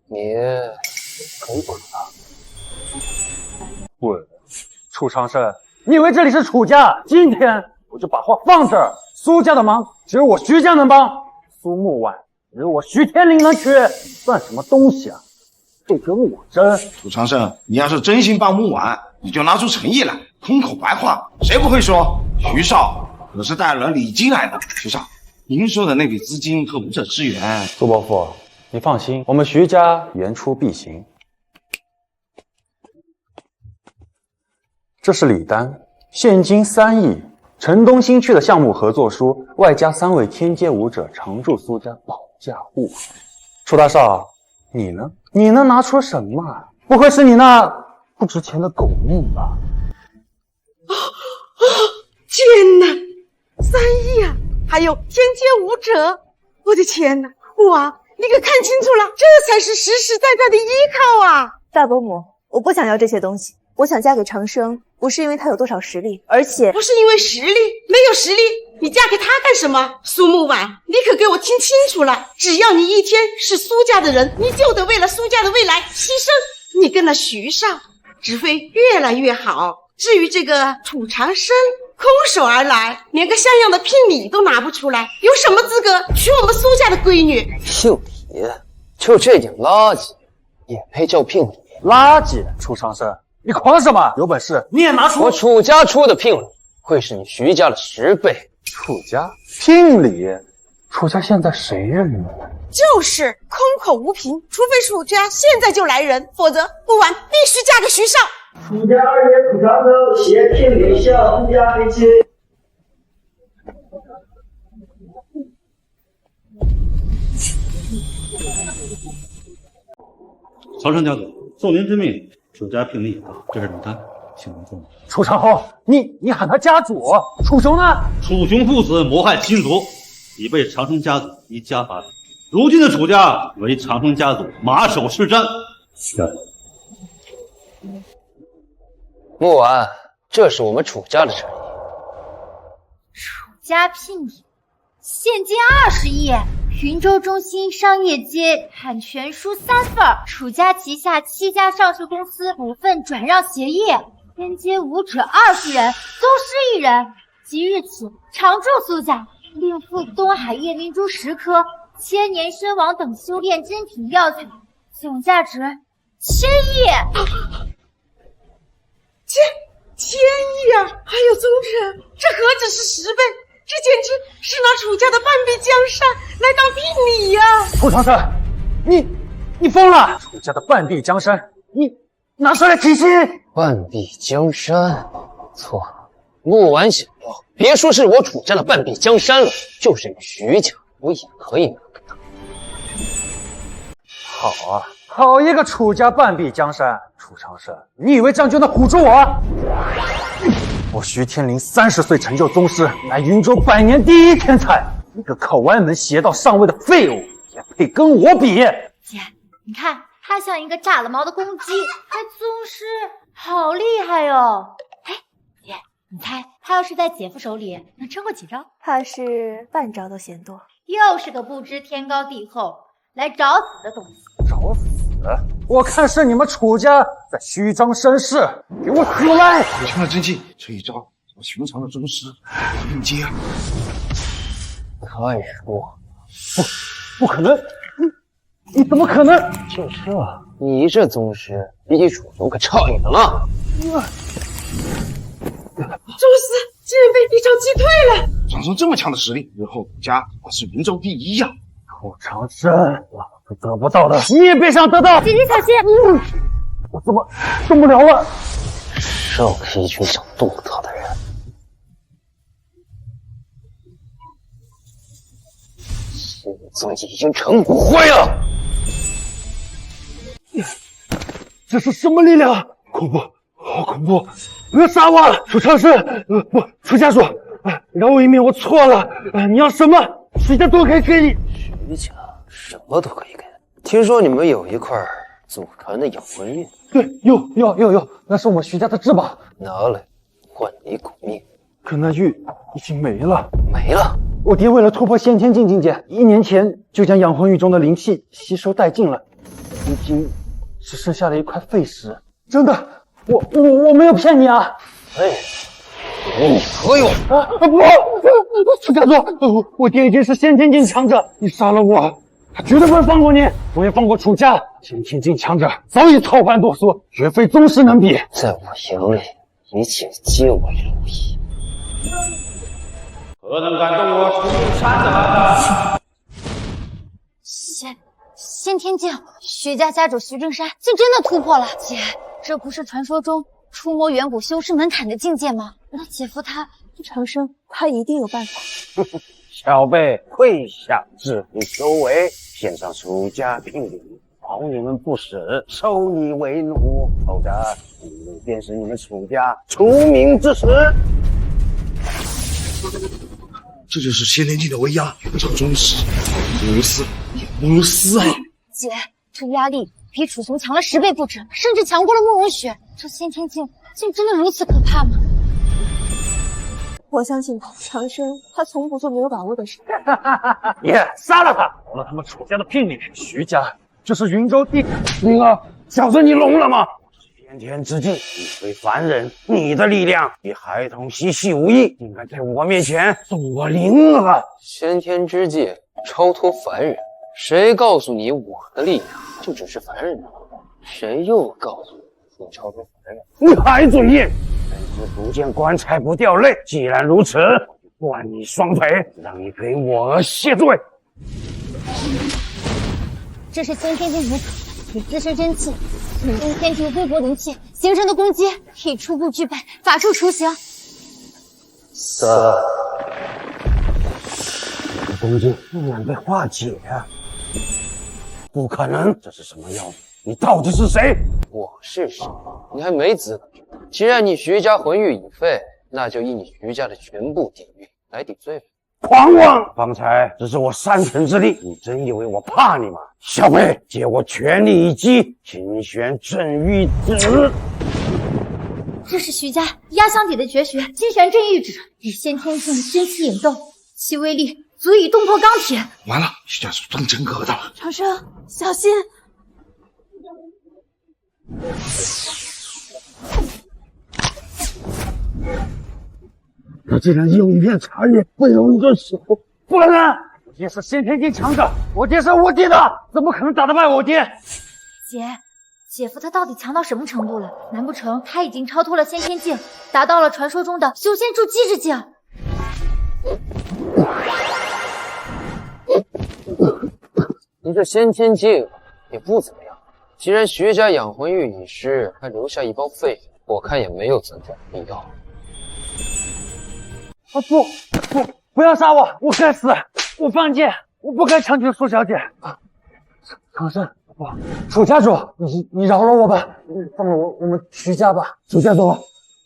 你很滚啊！滚！楚长生，你以为这里是楚家？今天我就把话放这儿。苏家的忙只有我徐家能帮，苏木婉只有我徐天林能娶，算什么东西啊？这跟我争！楚长生，你要是真心帮木婉，你就拿出诚意来，空口白话谁不会说？徐少可是带了礼金来的。徐少，您说的那笔资金可不是支援。苏伯父，你放心，我们徐家言出必行。这是礼单，现金3亿，城东新区的项目合作书，外加3位天阶武者常驻苏家保驾护航。楚大少，你呢？你能拿出什么？不会是你那不值钱的狗命吧？天哪！3亿啊！还有天阶武者，我的天哪！哇，你可看清楚了，这才是实实在在的依靠啊！大伯母，我不想要这些东西，我想嫁给长生，不是因为他有多少实力，而且不是因为实力，没有实力，你嫁给他干什么？苏木婉，你可给我听清楚了，只要你一天是苏家的人，你就得为了苏家的未来牺牲。你跟了徐少，只会越来越好。至于这个楚长生，空手而来，连个像样的聘礼都拿不出来，有什么资格娶我们苏家的闺女？聘礼？就这点垃圾也配叫聘礼？垃圾！楚长生，你狂什么？有本事你也拿出！我楚家出的聘礼会是你徐家的10倍。楚家聘礼？楚家现在谁认呢？就是空口无凭，除非楚家现在就来人，否则木婉必须嫁给徐少。楚家2爷楚长生携聘礼向苏家提亲。长生家主，受您之命，楚家聘礼已到，这是礼单，请您送。楚长侯，你喊他家主，楚雄呢？楚雄父子谋害亲族，已被长生家族依家法。如今的楚家为长生家族马首是瞻。木婉，这是我们楚家的诚意。楚家聘礼，现金20亿，云州中心商业街产权书3份，楚家旗下7家上市公司股份转让协议，天街舞者20人，宗师1人。即日起常驻苏家，另附东海夜明珠10颗，千年参王等修炼珍品药材，总价值1000亿。千亿啊！还有宗臣，这何止是10倍，这简直是拿楚家的半壁江山来当聘礼呀！楚长生，你疯了！楚家的半壁江山，你拿出来提亲？半壁江山，错，木婉想要，别说是我楚家的半壁江山了，就是你徐家，我也可以拿给他。好啊，好一个楚家半壁江山！楚长生，你以为这样就能唬住我？我徐天林30岁成就宗师，乃云州100年第一天才，一个靠歪门邪道上位的废物，也配跟我比？姐，你看他像一个炸了毛的公鸡，还宗师，好厉害哟！哎，姐，你猜他要是在姐夫手里能撑过几招？怕是半招都嫌多。又是个不知天高地厚来找死的东西。找死！我看是你们楚家在虚张声势，给我死来！我强了真气，这一招我寻常的宗师应接。太弱！不可能！你怎么可能？就是啊，你这宗师比楚雄可差远了。宙斯竟然被一招击退了！长生这么强的实力，日后楚家那是云州第一呀！楚长生，老子得不到的，你也别想得到！姐姐小心！我怎么动不了了？少了一群想动他的人。现在已经成骨灰了。这是什么力量？恐怖，好恐怖！不要杀我！楚长生，不，楚家主，饶我一命，我错了。你要什么？徐家都可以给你。徐家什么都可以给。听说你们有一块祖传的养魂玉？对，有，那是我们徐家的至宝。拿来，换你狗命。可那玉已经没了。没了？我爹为了突破先天境境界，1年前就将养魂玉中的灵气吸收殆尽了，如今只剩下了一块废石。真的，我没有骗你啊！哎，你可以不，楚家主，我爹已经是先天境强者，你杀了我，他绝对不会放过你，不会放过楚家。先天境强者早已操盘多术，绝非宗师能比。在我眼里，一切皆为蝼蚁。何能敢动我楚山的？先天境，徐家家主徐正山竟真的突破了。姐，这不是传说中触摸远古修士门槛的境界吗？那姐夫他长生，他一定有办法。小辈跪下，制服修为，献上楚家聘礼，保你们不死，收你为奴，否则你便是你们楚家除名之时。这就是先天境的威压，这宗师无私也无私啊！姐，这压力比楚雄强了10倍不止，甚至强过了慕容雪。这先天境竟真的如此可怕吗？我相信他，长生他从不做没有把握的事。爷，杀了他！夺了他们楚家的聘礼，徐家就是云州第……灵儿，小子你聋了吗？先天之境，你非凡人，你的力量比孩童嬉戏无益，应该在我面前送我灵儿。先天之界超脱凡人，谁告诉你我的力量就只是凡人的？谁又告诉你超脱凡人？你还嘴硬！本是不见棺材不掉泪，既然如此，断你双腿，让你给我而谢罪。这是先天境主以自身真气引动天地微薄灵气形成的攻击，以初步具备，法术雏形。攻击不能被化解，不可能！这是什么药？你到底是谁？我是谁？你还没资格。既然你徐家魂玉已废，那就以你徐家的全部底蕴来抵罪。狂妄！方才只是我三寸之力，你真以为我怕你吗？小飞，借我全力一击，清玄镇狱指。这是徐家压箱底的绝学——清玄镇狱指，以先天境真气引动，其威力足以冻破钢铁。完了，徐家主动真格的了。长生，小心！他竟然用一片茶叶毁了我的手，不能啊！我爹是先天境强者，我爹是我爹的，怎么可能打得败我爹？姐夫他到底强到什么程度了？难不成他已经超脱了先天境，达到了传说中的修仙筑基之境？你这先天境也不怎么样。既然徐家养魂玉已失，还留下一包废物，我看也没有存在的必要。啊不要杀我！我该死！我犯贱！我不该强娶苏小姐。长生，楚家主，你饶了我吧，放了我们徐家吧。楚家主，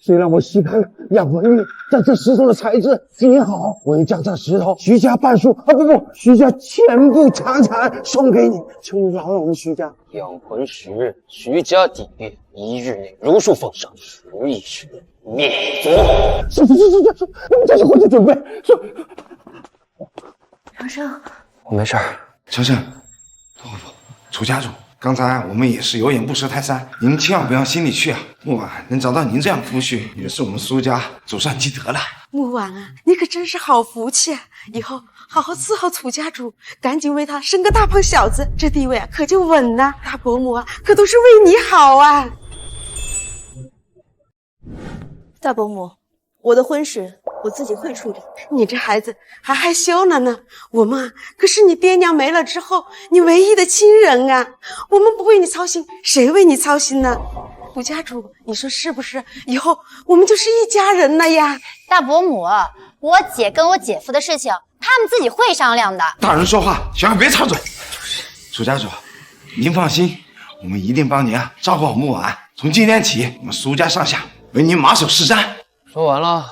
虽然我吸开了养魂玉，但这石头的材质极好，我也将这石头徐家半数徐家全部财产送给你，求你饶了我们徐家。养魂石，徐家底劣，1日内如数奉上，10亿石灭族。这是回去准备。长生，我没事儿。长生，楚家主，刚才我们也是有眼不识泰山，您千万不要心里去啊。木婉能找到您这样夫婿，也是我们苏家祖上积德了。木婉啊，你可真是好福气啊！以后好好伺候楚家主，赶紧为他生个大胖小子，这地位啊可就稳了。大伯母啊，可都是为你好啊！大伯母，我的婚事我自己会处理。你这孩子还害羞了呢，我们可是你爹娘没了之后你唯一的亲人啊！我们不为你操心，谁为你操心呢？楚家主，你说是不是？以后我们就是一家人了呀！大伯母，我姐跟我姐夫的事情，他们自己会商量的。大人说话，小孩别插嘴。楚家主，您放心，我们一定帮您照顾好木婉。从今天起，我们苏家上下为您马首是瞻。说完了。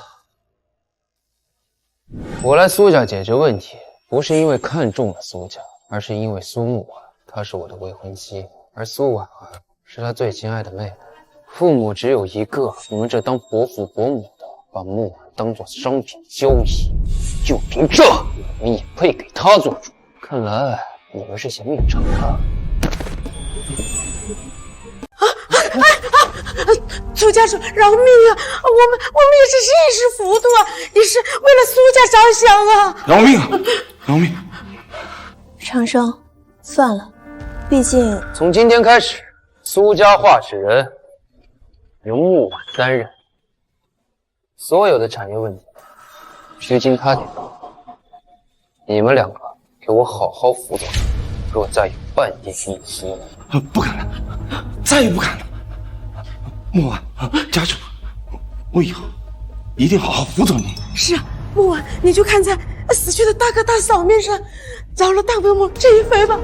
我来苏家解决问题，不是因为看中了苏家，而是因为苏木婉，她是我的未婚妻，而苏婉儿是她最亲爱的妹妹。父母只有一个，你们这当伯父伯母的，把木婉当作商品交易，就凭这，你们也配给她做主？看来你们是嫌命长了。楚家主，饶命啊！我们也只是一时糊涂啊，也是为了苏家着想啊！饶命啊！饶命！长生，算了，毕竟从今天开始，苏家话事人由木婉担任，所有的产业问题须经他解决。你们两个给我好好辅佐，若再有半点隐私，不敢了，再也不敢了。木婉，家主，我以后一定好好辅佐您。是啊，木婉，你就看在死去的大哥大嫂面上，饶了大伯母这一回吧！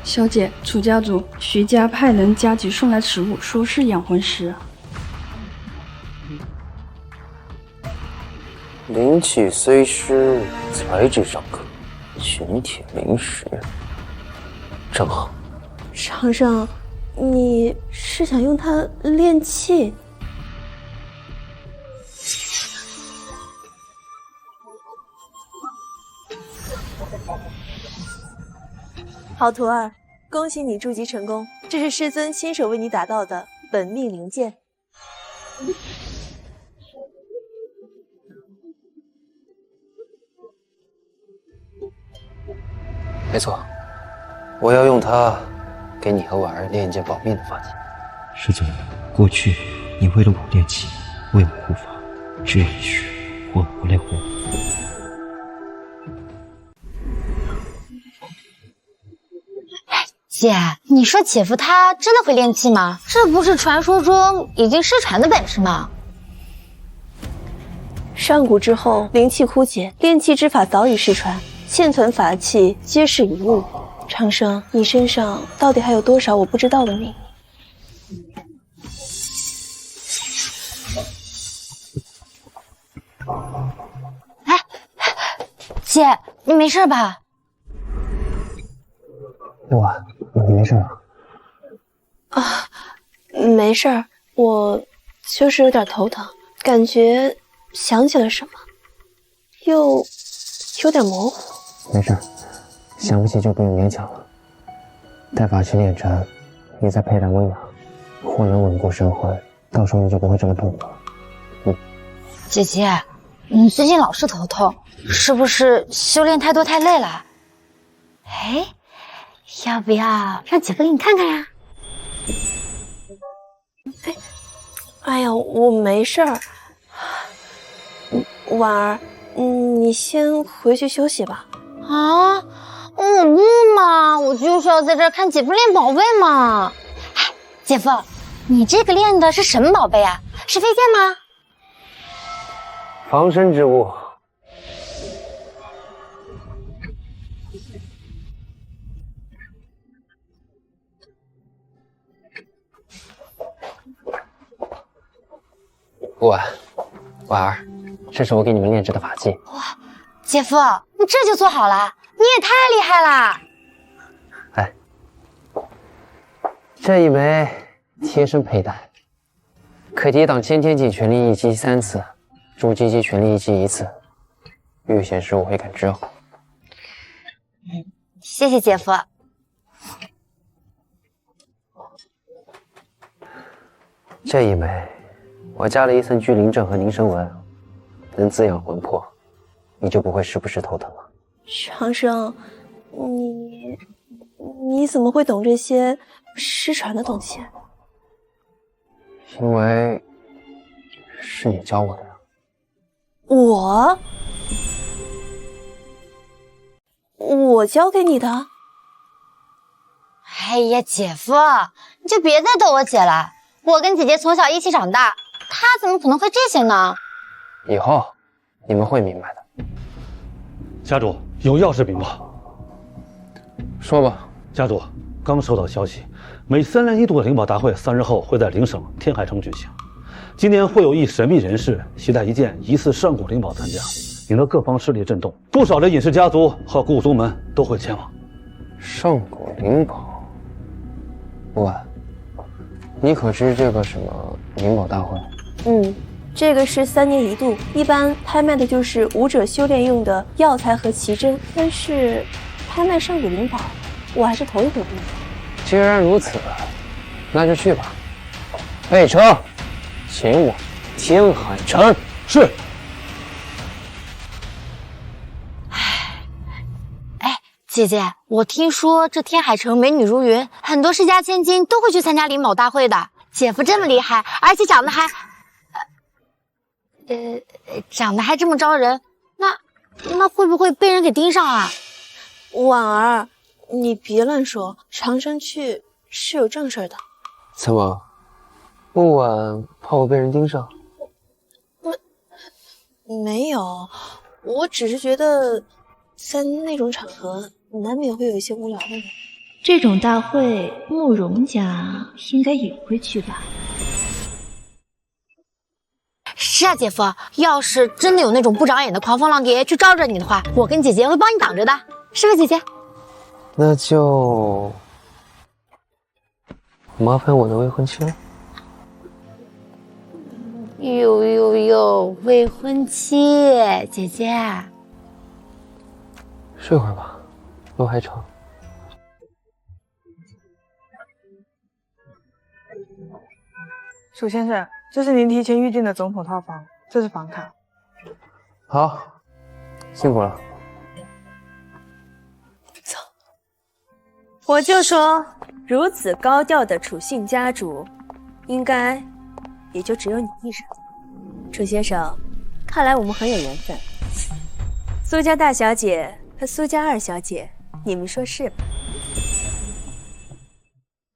小姐，楚家主，徐家派人加急送来食物，说是养魂石。灵气虽失，材质尚可，群铁灵石，正好。长生，你是想用它炼气？好徒儿，恭喜你筑基成功，这是师尊亲手为你打造的本命灵剑。没错，我要用它给你和婉儿炼一件保命的法器。师尊，过去你为了我炼气，为我护法，这一世我来护。姐，你说姐夫他真的会炼气吗？这不是传说中已经失传的本事吗？上古之后，灵气枯竭，炼气之法早已失传，现存法器皆是遗物。长生，你身上到底还有多少我不知道的秘密？姐，你没事吧？陆婉，你没事吧？啊，没事儿，我就是有点头疼，感觉想起了什么，又有点模糊。没事，想不起就不用勉强了。待法去炼成，你再佩戴温养，或能稳固神魂，到时候你就不会这么痛苦了。姐姐，你最近老是头痛，是不是修炼太多太累了？哎，要不要让姐夫给你看看呀？哎呀，我没事儿。婉儿，你先回去休息吧。啊，我不嘛，我就是要在这儿看姐夫练宝贝嘛。哎，姐夫，你这个练的是什么宝贝啊？是飞剑吗？防身之物。婉儿，这是我给你们炼制的法器。哇，姐夫，你这就做好了，你也太厉害了！哎，这一枚贴身佩戴，可抵挡先天技全力一击3次，筑基技全力一击1次，遇险时我会感知哦。谢谢姐夫。这一枚我加了一层聚灵阵和凝神纹，能滋养魂魄，你就不会时不时头疼了。长生，你怎么会懂这些失传的东西？因为是你教我的呀。我教给你的？哎呀，姐夫，你就别再逗我姐了。我跟姐姐从小一起长大，她怎么可能会这些呢？以后你们会明白的。家主，有要事禀报。说吧。家主，刚收到消息，每3年1度的灵宝大会3日后会在灵省天海城举行。今年会有一神秘人士携带一件疑似上古灵宝参加，引得各方势力震动，不少的隐士家族和古宗门都会前往。上古灵宝，喂，你可知这个什么灵宝大会？这个是3年1度，一般拍卖的就是武者修炼用的药材和奇珍，但是拍卖上古灵宝，我还是头一回听。既然如此，那就去吧。备车，前往天海城。是。姐姐，我听说这天海城美女如云，很多世家千金都会去参加灵宝大会的。姐夫这么厉害，而且长得还，长得还这么招人，那会不会被人给盯上啊？婉儿，你别乱说，长生去是有正事的。怎么，不晚怕我被人盯上？没有，我只是觉得在那种场合难免会有一些无聊的人。这种大会，慕容家应该也会去吧？是啊，姐夫，要是真的有那种不长眼的狂风浪蝶去招惹你的话，我跟姐姐会帮你挡着的，是吧，姐姐？那就麻烦我的未婚妻了。哟，未婚妻，姐姐。睡会儿吧，路还长。楚先生，这是您提前预定的总统套房，这是房卡。好，辛苦了。走。我就说，如此高调的楚姓家主，应该也就只有你一人。楚先生，看来我们很有缘分。苏家大小姐和苏家二小姐，你们说是吧？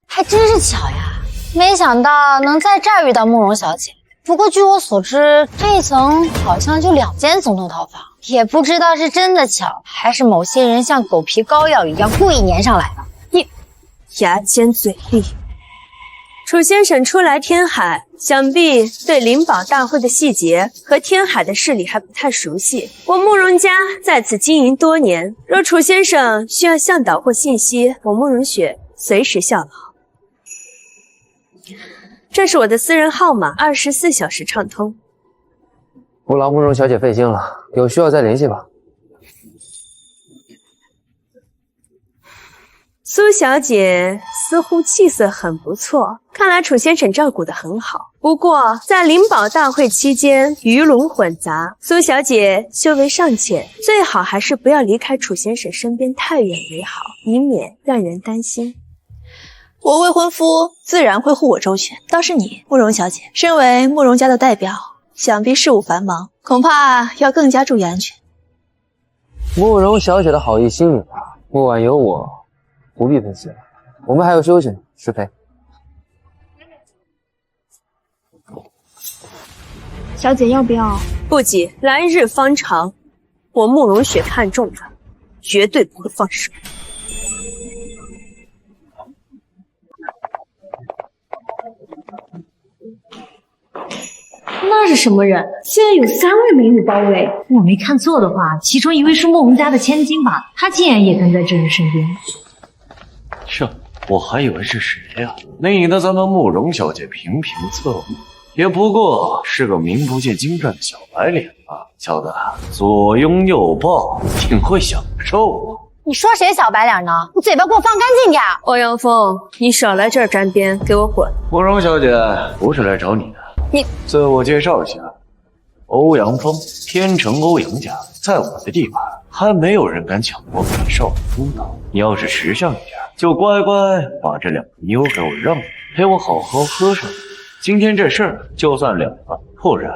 还真是巧呀，没想到能在这儿遇到慕容小姐。不过据我所知，这一层好像就2间总统套房，也不知道是真的巧，还是某些人像狗皮膏药一样故意粘上来的。你牙尖嘴利，楚先生初来天海，想必对灵宝大会的细节和天海的势力还不太熟悉。我慕容家在此经营多年，若楚先生需要向导或信息，我慕容雪随时效劳。这是我的私人号码，24小时畅通。不劳慕容小姐费心了，有需要再联系吧。苏小姐似乎气色很不错，看来楚先生照顾得很好。不过在灵宝大会期间鱼龙混杂，苏小姐修为尚浅，最好还是不要离开楚先生身边太远为好，以免让人担心。我未婚夫自然会护我周全，倒是你，慕容小姐，身为慕容家的代表，想必事务繁忙，恐怕要更加注意安全。慕容小姐的好意心里话，昨晚有我，不必分析了。我们还要休息呢，失陪。小姐要不要？不急，来日方长，我慕容雪看中的，绝对不会放手。那是什么人？竟然有3位美女包围！我没看错的话，其中一位是慕容家的千金吧？她竟然也跟在这人身边。是，我还以为是谁呀？另一个咱们慕容小姐频频侧目，也不过是个名不见经传的小白脸吧？小子，左拥右抱，挺会享受啊！你说谁小白脸呢？你嘴巴给我放干净点！欧阳锋，你少来这儿沾边，给我滚！慕容小姐不是来找你的。你自我介绍一下，欧阳锋，天成欧阳家，在我的地盘，还没有人敢抢我本少夫呢。你要是识相一点，就乖乖把这2个妞给我让了，陪我好好喝上。今天这事儿就算了了，不然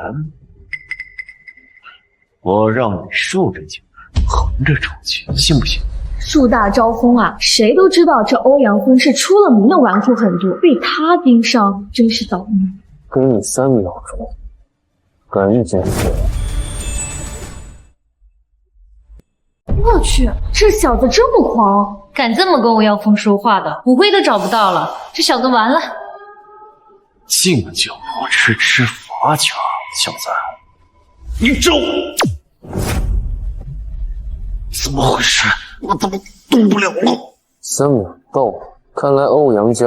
我让你竖着进来，横着出去，信不信？树大招风啊！谁都知道这欧阳锋是出了名的纨绔狠毒，被他盯上真是倒霉。给你3秒钟，赶紧死！我去，这小子这么狂，敢这么跟欧阳锋说话的，骨灰都找不到了，这小子完了。敬酒不吃罚酒，小子，你咒！怎么回事？我怎么动不了了？3秒到了，看来欧阳家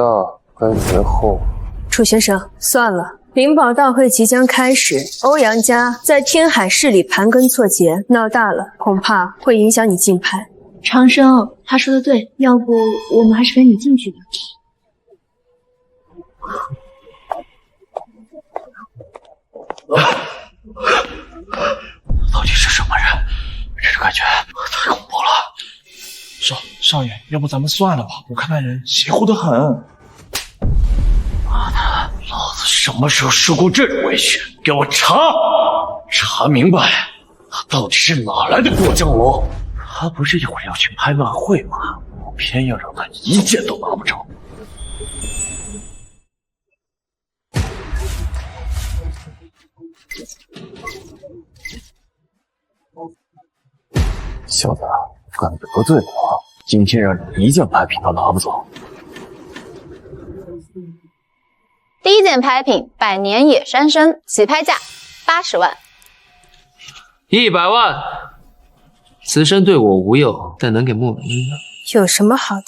该绝后了。楚先生，算了，灵宝大会即将开始，欧阳家在天海市里盘根错节，闹大了，恐怕会影响你竞拍。长生，他说的对，要不我们还是赶紧进去吧。到底是什么人？这感觉太恐怖了。少爷，要不咱们算了吧？我看那人邪乎得很。妈的，老子什么时候受过这种委屈？给我查明白，他到底是哪来的过江龙？他不是一会儿要去拍晚会吗？我偏要让他一件都拿不着。小子，敢得罪我，今天让你一件拍品都拿不走。第一件拍品百年野山参，起拍价80万。100万。此参对我无用，但能给慕容一呢？有什么好的？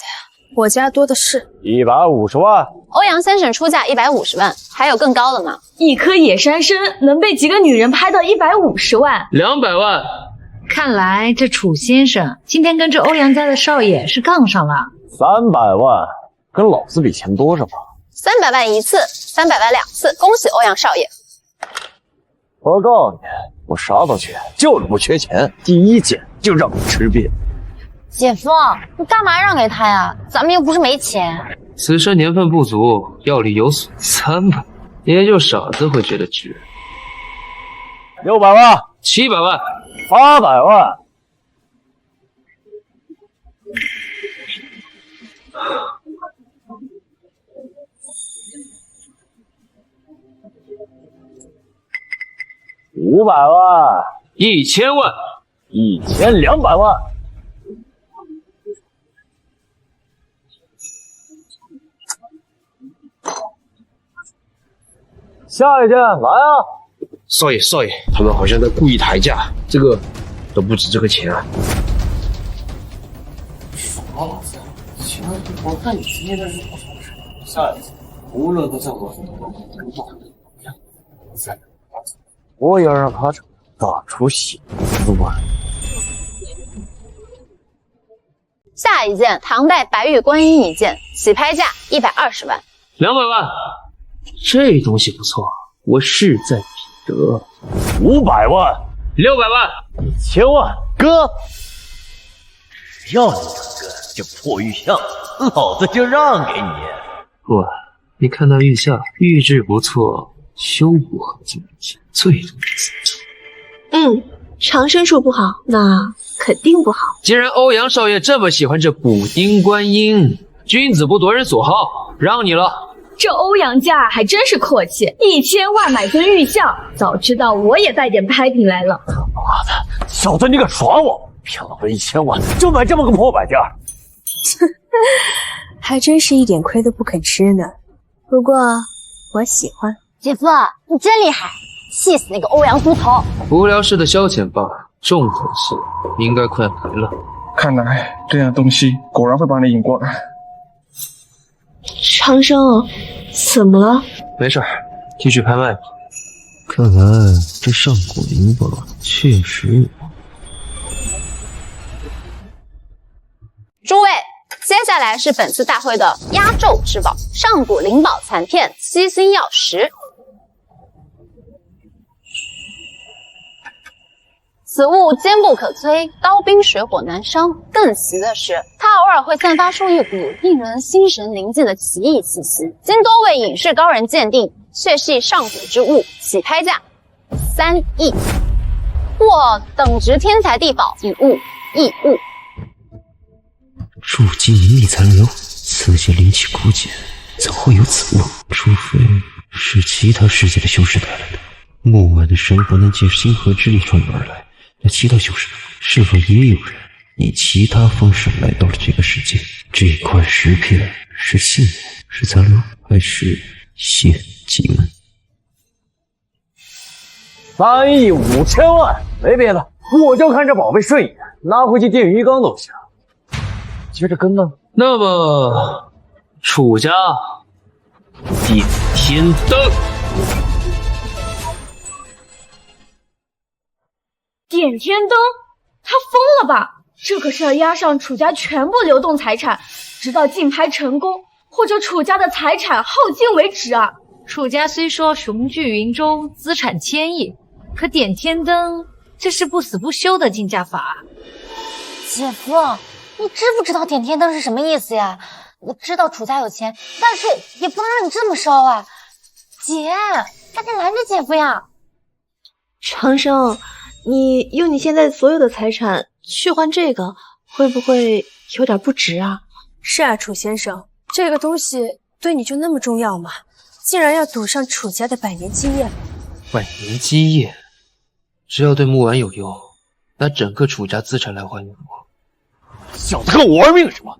我家多的是。150万。欧阳先生出价150万，还有更高的吗？一颗野山参能被几个女人拍到150万？200万。看来这楚先生今天跟这欧阳家的少爷是杠上了。300万，跟老子比钱多着吧？300万一次，300万2次，恭喜欧阳少爷！我告诉你，我啥都缺，就是不缺钱。第一件就让你吃瘪。姐夫，你干嘛让给他呀？咱们又不是没钱。此参年份不足，药力有损，300，也就傻子会觉得值。600万，700万，800万。500万，1000万，1200万下一件来啊！少爷，少爷，他们好像在故意抬价，这个都不值这个钱啊！嫂子，行，我看你今天的是不少事。下一次无论在我手中，我要让他大出血路。下一件唐代白玉观音一件，起拍价120万。200万，这东西不错，我势在必得。500万，600万，1000万，哥，只要你能跟这破玉像，老子就让给你。不，你看那玉像，玉质不错，修补和精致，最多长生术不好，那肯定不好。既然欧阳少爷这么喜欢这补丁观音，君子不夺人所好，让你了。这欧阳家还真是阔气，1000万买尊玉像，早知道我也带点拍品来了。妈的，小子你敢耍我！骗老子1000万就买这么个破摆件，还真是一点亏都不肯吃呢。不过我喜欢。姐夫，你真厉害，气死那个欧阳秃头！无聊事的消遣罢了，重头戏应该快来了。看来这样东西果然会把你引过来。长生，怎么了？没事，继续拍卖吧。看来这上古灵宝确实有。诸位，接下来是本次大会的压轴之宝——上古灵宝残片七星曜石。此物坚不可摧，刀兵水火难伤。更奇的是，它偶尔会散发出一股令人心神宁静的奇异气息。经多位影视高人鉴定，确系上古之物，起拍价3亿。或等值天才地宝，以物易物。筑基凝力残留，此界灵气枯竭，怎会有此物？除非是其他世界的修士带来的。木婉的神魂能借星河之力传导而来，那其他修士是否也有人以其他方式来到了这个世界？这块石片是信物，是残留，还是血祭门？3亿5千万，没别的，我就看这宝贝顺眼，拿回去电鱼缸都行。接着跟呢？那么，楚家点天灯。点天灯，他疯了吧？这可是要押上楚家全部流动财产，直到竞拍成功，或者楚家的财产耗尽为止啊！楚家虽说雄踞云州，资产1000亿，可点天灯这是不死不休的竞价法。姐夫，你知不知道点天灯是什么意思呀？我知道楚家有钱，但是也不能让你这么烧啊！姐，赶紧拦着姐夫呀！长生，你用你现在所有的财产去换这个，会不会有点不值啊？是啊，楚先生，这个东西对你就那么重要吗？竟然要赌上楚家的100年基业。100年基业，只要对木婉有用，拿整个楚家资产来换用我。小子跟我玩命是吗？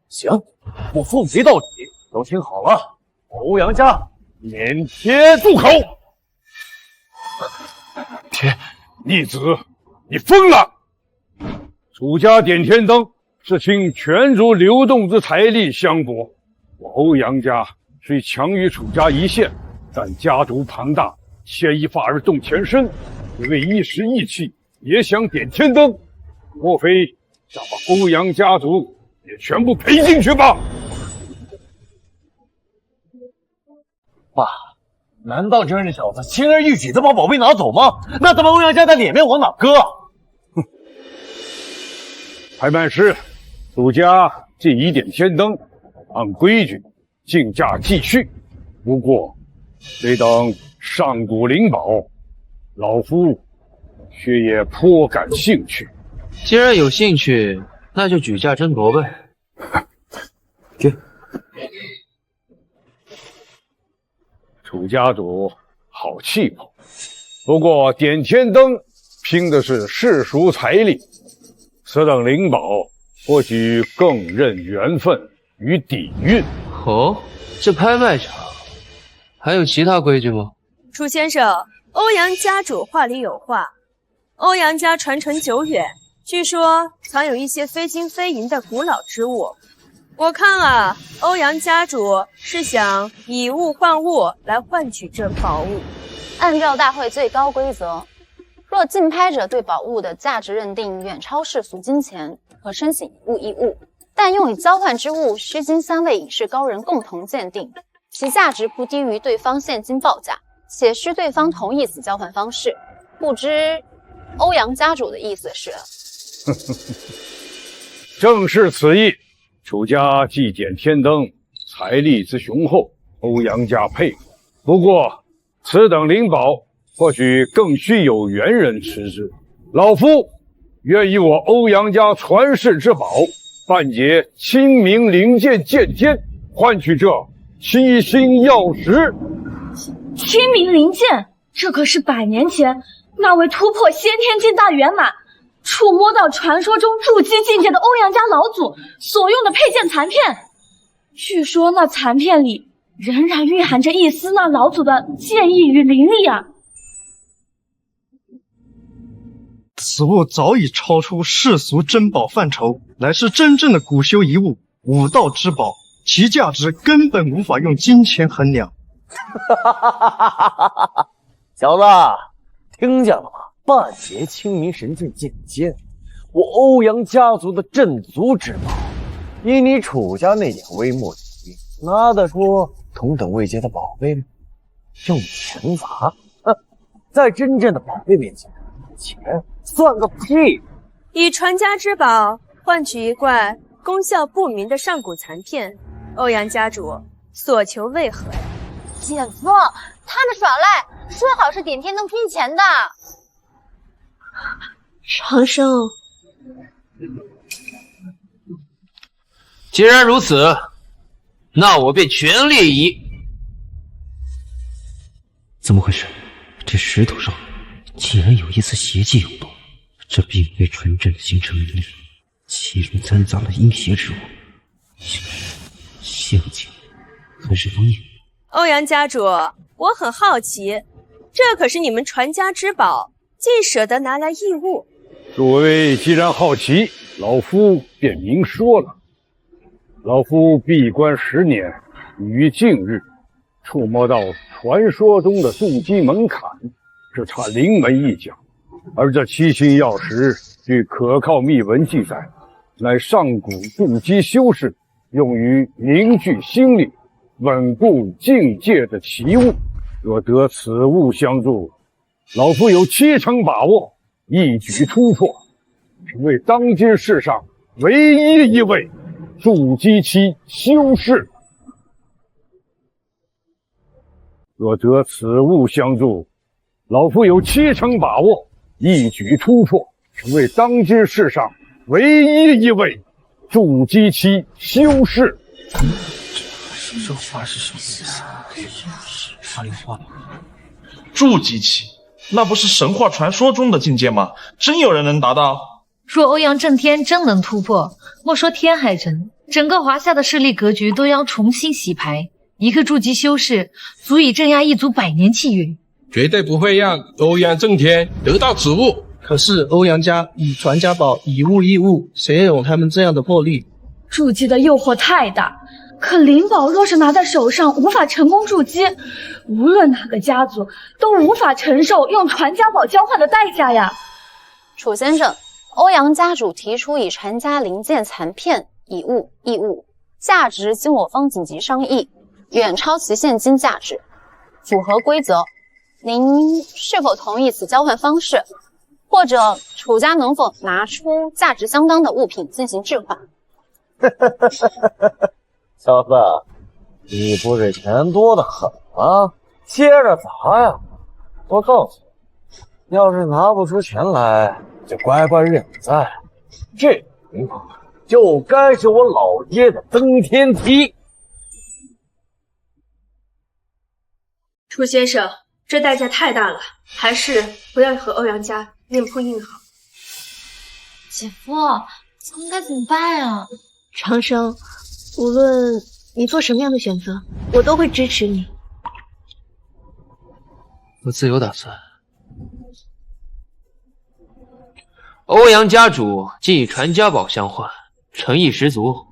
行，我奉陪到底。都听好了，欧阳家点天住口！逆子，你疯了！楚家点天灯是倾全族流动之财力相搏，我欧阳家虽强于楚家一线，但家族庞大，牵一发而动全身，为一时义气也想点天灯，莫非想把欧阳家族也全部赔进去吧？爸，难道真是小子轻而易举的把宝贝拿走吗？那咱们欧阳家的脸面往哪搁？哼！拍卖师，楚家既已点天灯，按规矩竞价继续。不过，这等上古灵宝，老夫却也颇感兴趣。既然有兴趣，那就举价争夺呗。给。楚家主好气魄，不过点天灯拼的是世俗财力，此等灵宝或许更认缘分与底蕴。哦，这拍卖场还有其他规矩吗？楚先生，欧阳家主话里有话，欧阳家传承久远，据说藏有一些非金非银的古老之物。我看啊，欧阳家主是想以物换物来换取这宝物。按照大会最高规则，若竞拍者对宝物的价值认定远超世俗金钱，可申请一物一物，但用以交换之物需经3位影视高人共同鉴定，其价值不低于对方现金报价，且需对方同意此交换方式。不知欧阳家主的意思是？正是此意。楚家既见天灯，财力之雄厚，欧阳家佩服。不过，此等灵宝或许更需有缘人持之。老夫愿以我欧阳家传世之宝半截清明灵剑剑尖，换取这7星曜石。清明灵剑，这可是100年前那位突破先天境大圆满，触摸到传说中筑基境界的欧阳家老祖所用的佩剑残片。据说那残片里仍然蕴含着一丝那老祖的剑意与灵力啊！此物早已超出世俗珍宝范畴，乃是真正的古修遗物，武道之宝，其价值根本无法用金钱衡量。小子，听见了吗？半截清明神剑剑尖，我欧阳家族的镇族之宝，以你楚家那点微末之力，拿得出同等位阶的宝贝吗？用钱砸？在真正的宝贝面前，钱算个屁！以传家之宝换取一块功效不明的上古残片，欧阳家主所求为何呀？姐夫，他们耍赖，说好是点天灯拼钱的。长生，既然如此，那我便全力以……怎么回事？这石头上竟然有一丝邪气涌动，这并非纯正的形成灵力，其中掺杂了阴邪之物，陷阱还是封印？欧阳家主，我很好奇，这可是你们传家之宝，竟舍得拿来义物？诸位既然好奇，老夫便明说了。老夫闭关10年，已于近日触摸到传说中的筑基门槛，只差临门一脚。而这7星曜石，据可靠秘闻记载，乃上古筑基修士用于凝聚心力、稳固境界的奇物。若得此物相助，老夫有70%把握一举突破，成为当今世上唯一一位筑基期修士。若得此物相助，老夫有70%把握一举突破，成为当今世上唯一一位筑基期修士。这话是什么意思？哪里话？筑基期，那不是神话传说中的境界吗？真有人能达到？若欧阳震天真能突破，莫说天海城，整个华夏的势力格局都要重新洗牌。一个筑基修士足以镇压一族100年契约，绝对不会让欧阳震天得到此物。可是欧阳家以传家宝以物易物，谁有他们这样的魄力？筑基的诱惑太大，可灵宝若是拿在手上无法成功筑基，无论哪个家族都无法承受用传家宝交换的代价呀。楚先生，欧阳家主提出以传家灵剑残片以物易物，价值经我方紧急商议，远超其现金价值，符合规则。您是否同意此交换方式？或者楚家能否拿出价值相当的物品进行置换？小子，你不是钱多的很吗？接着砸呀！我告诉你，要是拿不出钱来，就乖乖认栽。这情况就该是我老爷的登天梯。楚先生，这代价太大了，还是不要和欧阳家硬碰硬好。姐夫，咱们该怎么办啊？长生，无论你做什么样的选择，我都会支持你。我自有打算。欧阳家主既以传家宝相换，诚意十足。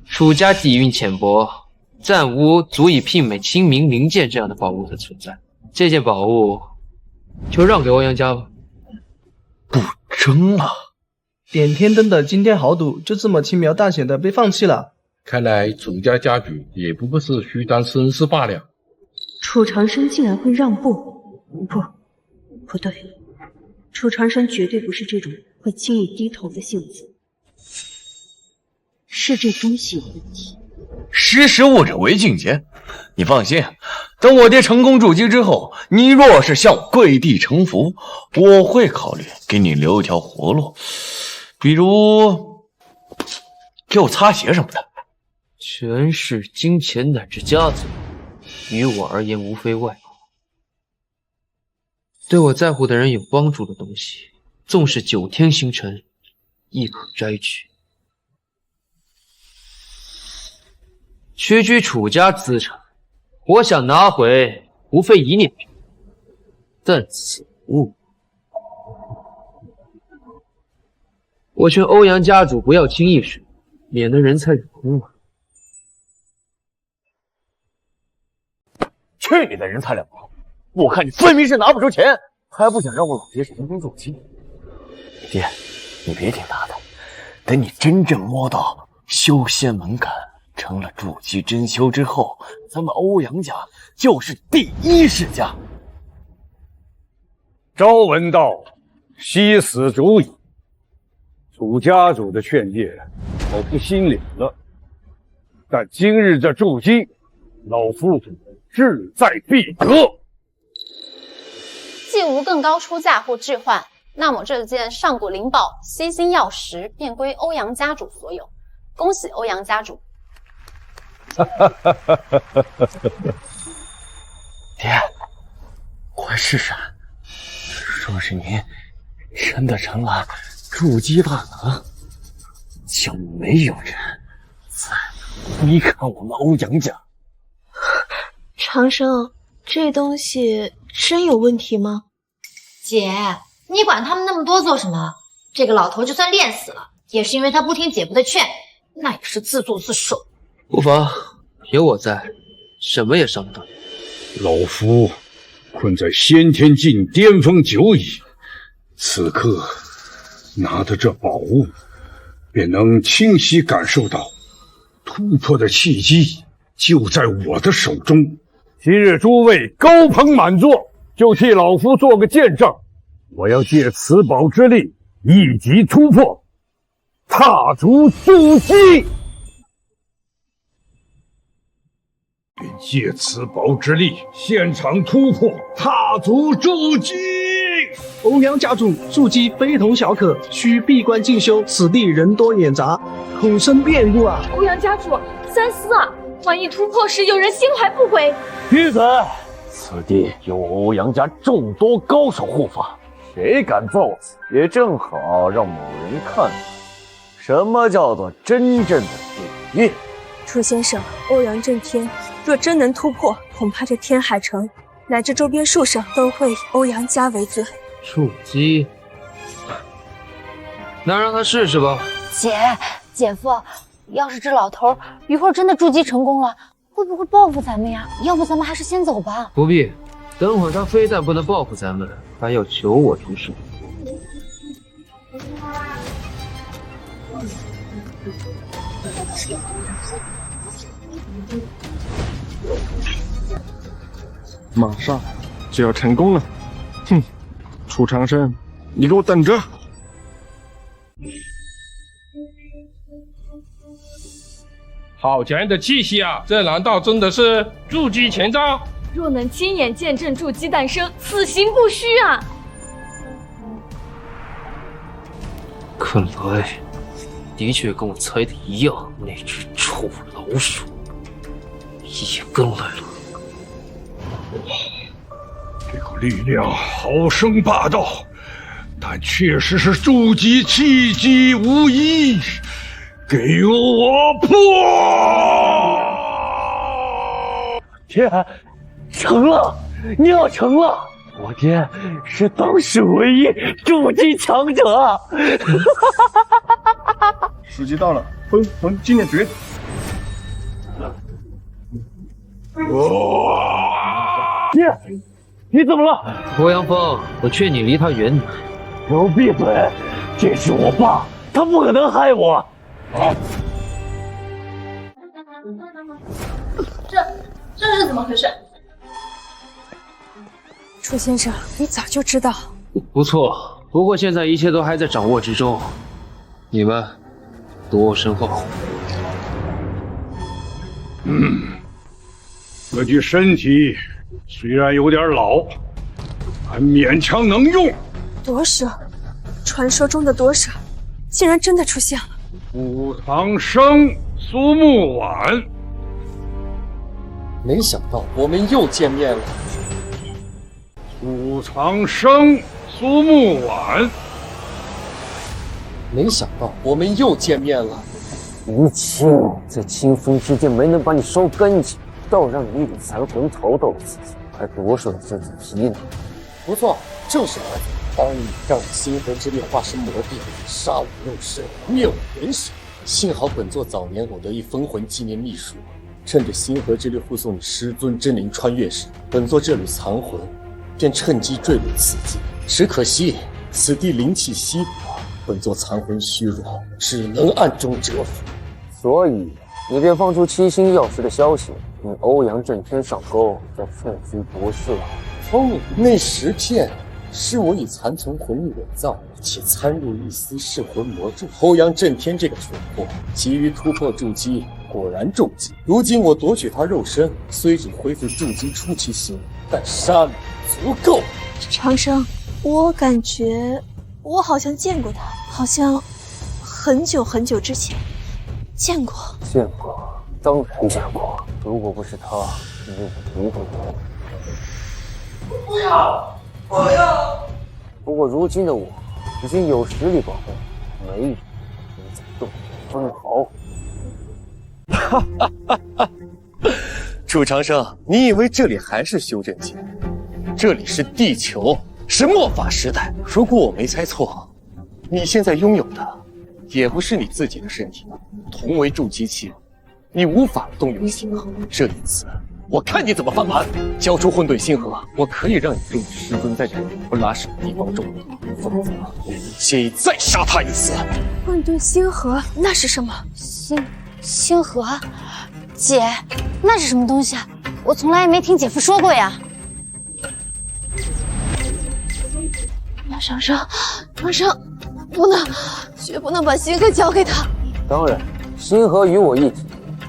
楚家底蕴浅薄，暂无足以媲美清明灵剑这样的宝物的存在。这件宝物就让给欧阳家吧。不争了。点天灯的惊天豪赌就这么轻描淡写的被放弃了。看来楚家家主也不过是虚张声势罢了。楚长生竟然会让步？不对，楚长生绝对不是这种会轻易低头的性子，是这东西有问题。识时务者为俊杰，你放心，等我爹成功筑基之后，你若是向我跪地成佛，我会考虑给你留一条活路，比如给我擦鞋什么的。权势、金钱乃至家族，于我而言无非外物。对我在乎的人有帮助的东西，纵使9天星辰，亦可摘取。区区楚家资产，我想拿回，无非一念之间。但此物，我劝欧阳家主不要轻易使用，免得人财两空啊！去你的人财两空！我看你分明是拿不出钱，还不想让我老爹成功筑基。爹，你别听他的，等你真正摸到修仙门槛，成了筑基真修之后，咱们欧阳家就是第一世家。朝闻道，夕死足矣。楚家主的劝诫，老夫心领了。但今日这筑基，老夫志在必得。既无更高出价或置换，那么这件上古灵宝吸星曜石便归欧阳家主所有。恭喜欧阳家主！爹，快试试。若是您真的成了筑基大能，就没有人再能逼看我们欧阳家。长生，这东西真有问题吗？姐，你管他们那么多做什么？这个老头就算练死了，也是因为他不听姐夫的劝，那也是自作自受。无妨，有我在，什么也伤不到你。老夫困在先天境巅峰久矣，此刻拿的这宝物，便能清晰感受到突破的契机就在我的手中。今日诸位高朋满座，就替老夫做个见证，我要借此宝之力，一级突破，踏足筑基。便借此宝之力，现场突破，踏足筑基。欧阳家主筑基非同小可，需闭关进修，此地人多眼杂，恐生变故啊！欧阳家主，三思啊！万一突破时有人心怀不轨，闭嘴！此地有我欧阳家众多高手护法，谁敢造次，也正好让某人看看什么叫做真正的底蕴。楚先生，欧阳震天若真能突破，恐怕这天海城乃至周边数省都会以欧阳家为尊。筑基，那让他试试吧。姐夫，要是这老头一会儿真的筑基成功了，会不会报复咱们呀？要不咱们还是先走吧。不必，等会儿他非但不能报复咱们，还要求我出手。马上就要成功了，哼！楚长生，你给我等着！好强的气息啊！这难道真的是筑基前兆？若能亲眼见证筑基诞生，此行不虚啊！看来的确跟我猜的一样，那只臭老鼠也跟来了。这股力量好生霸道，但确实是筑基契机无疑。给我破！天，成了！你要成了！我爹是当世唯一筑基强者。时机到了，分魂纪念诀。爹，你怎么了？欧阳锋，我劝你离他远点。给我闭嘴！这是我爸，他不可能害我。啊！这是怎么回事？楚先生，你早就知道。不错，不过现在一切都还在掌握之中。你们躲我身后。这具身体虽然有点老，还勉强能用。夺舍，传说中的夺舍，竟然真的出现了。楚长生、苏沐婉，没想到我们又见面了。楚长生、苏沐婉，没想到我们又见面了。于青在清风之剑没能把你烧干净，倒让你一缕残魂逃到了自己，还夺舍了这组皮呢。不错，就是儿子。当你让星河之力化身魔帝，杀我肉身，灭我元神。幸好本座早年偶得一封魂纪念秘术，趁着星河之力护送你师尊真灵穿越时，本座这缕残魂便趁机坠入此地。只可惜此地灵气稀薄，本座残魂虚弱，只能暗中蛰伏。所以你便放出七星药石的消息，令欧阳震天上钩，再趁机夺舍。聪明，那10片是我以残存魂力伪造，且掺入一丝噬魂魔咒。欧阳震天这个蠢货，急于突破筑基，果然中计。如今我夺取他肉身，虽只恢复筑基初期形，但杀力足够。长生，我感觉我好像见过他，好像很久很久之前见过。见过，当然见过。如果不是他，你也不会。不要！不要！不过如今的我已经有实力保护，没人能再动分毫。哈哈哈哈！楚长生，你以为这里还是修真界？这里是地球，是末法时代。如果我没猜错，你现在拥有的也不是你自己的身体。同为筑基期，你无法动用星河。这一次，我看你怎么翻盘！交出混沌星河，我可以让你跟你师尊在这里不拉屎的地方种，否则建议再杀他一次。混沌星河那是什么？星河，姐，那是什么东西啊？我从来也没听姐夫说过呀。长生，不能，绝不能把星河交给他。当然，星河与我一体，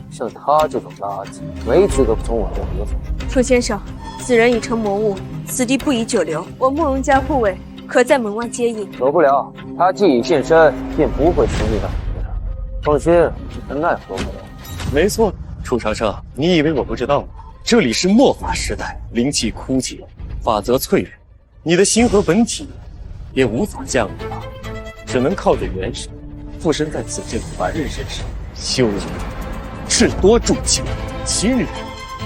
像他这种垃圾，没资格从我这夺走。楚先生，此人已成魔物，此地不宜久留。我慕容家护卫可在门外接应。走不了，他既已现身，便不会轻易让你的。放心，他奈何不了。没错，楚长生，你以为我不知道吗？这里是末法时代，灵气枯竭，法则淬炼，你的星河本体也无法降临了，只能靠着元神附身在此界的凡人身上修炼，至多筑基，今日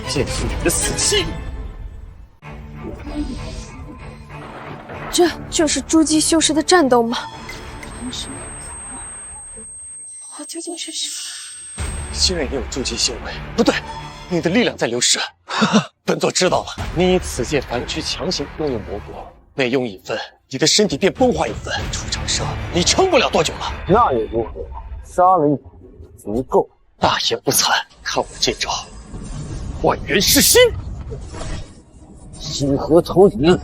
便是你的死期。这就是筑基修士的战斗吗？我究竟是谁？既然你有筑基修为，不对，你的力量在流失。本座知道了，你以此界凡躯强行拥有魔国，每用一分，你的身体便崩坏一分。楚长生，你撑不了多久了。那又如何？杀了一足够。大言不惭，看我这招万元噬心。星河投影，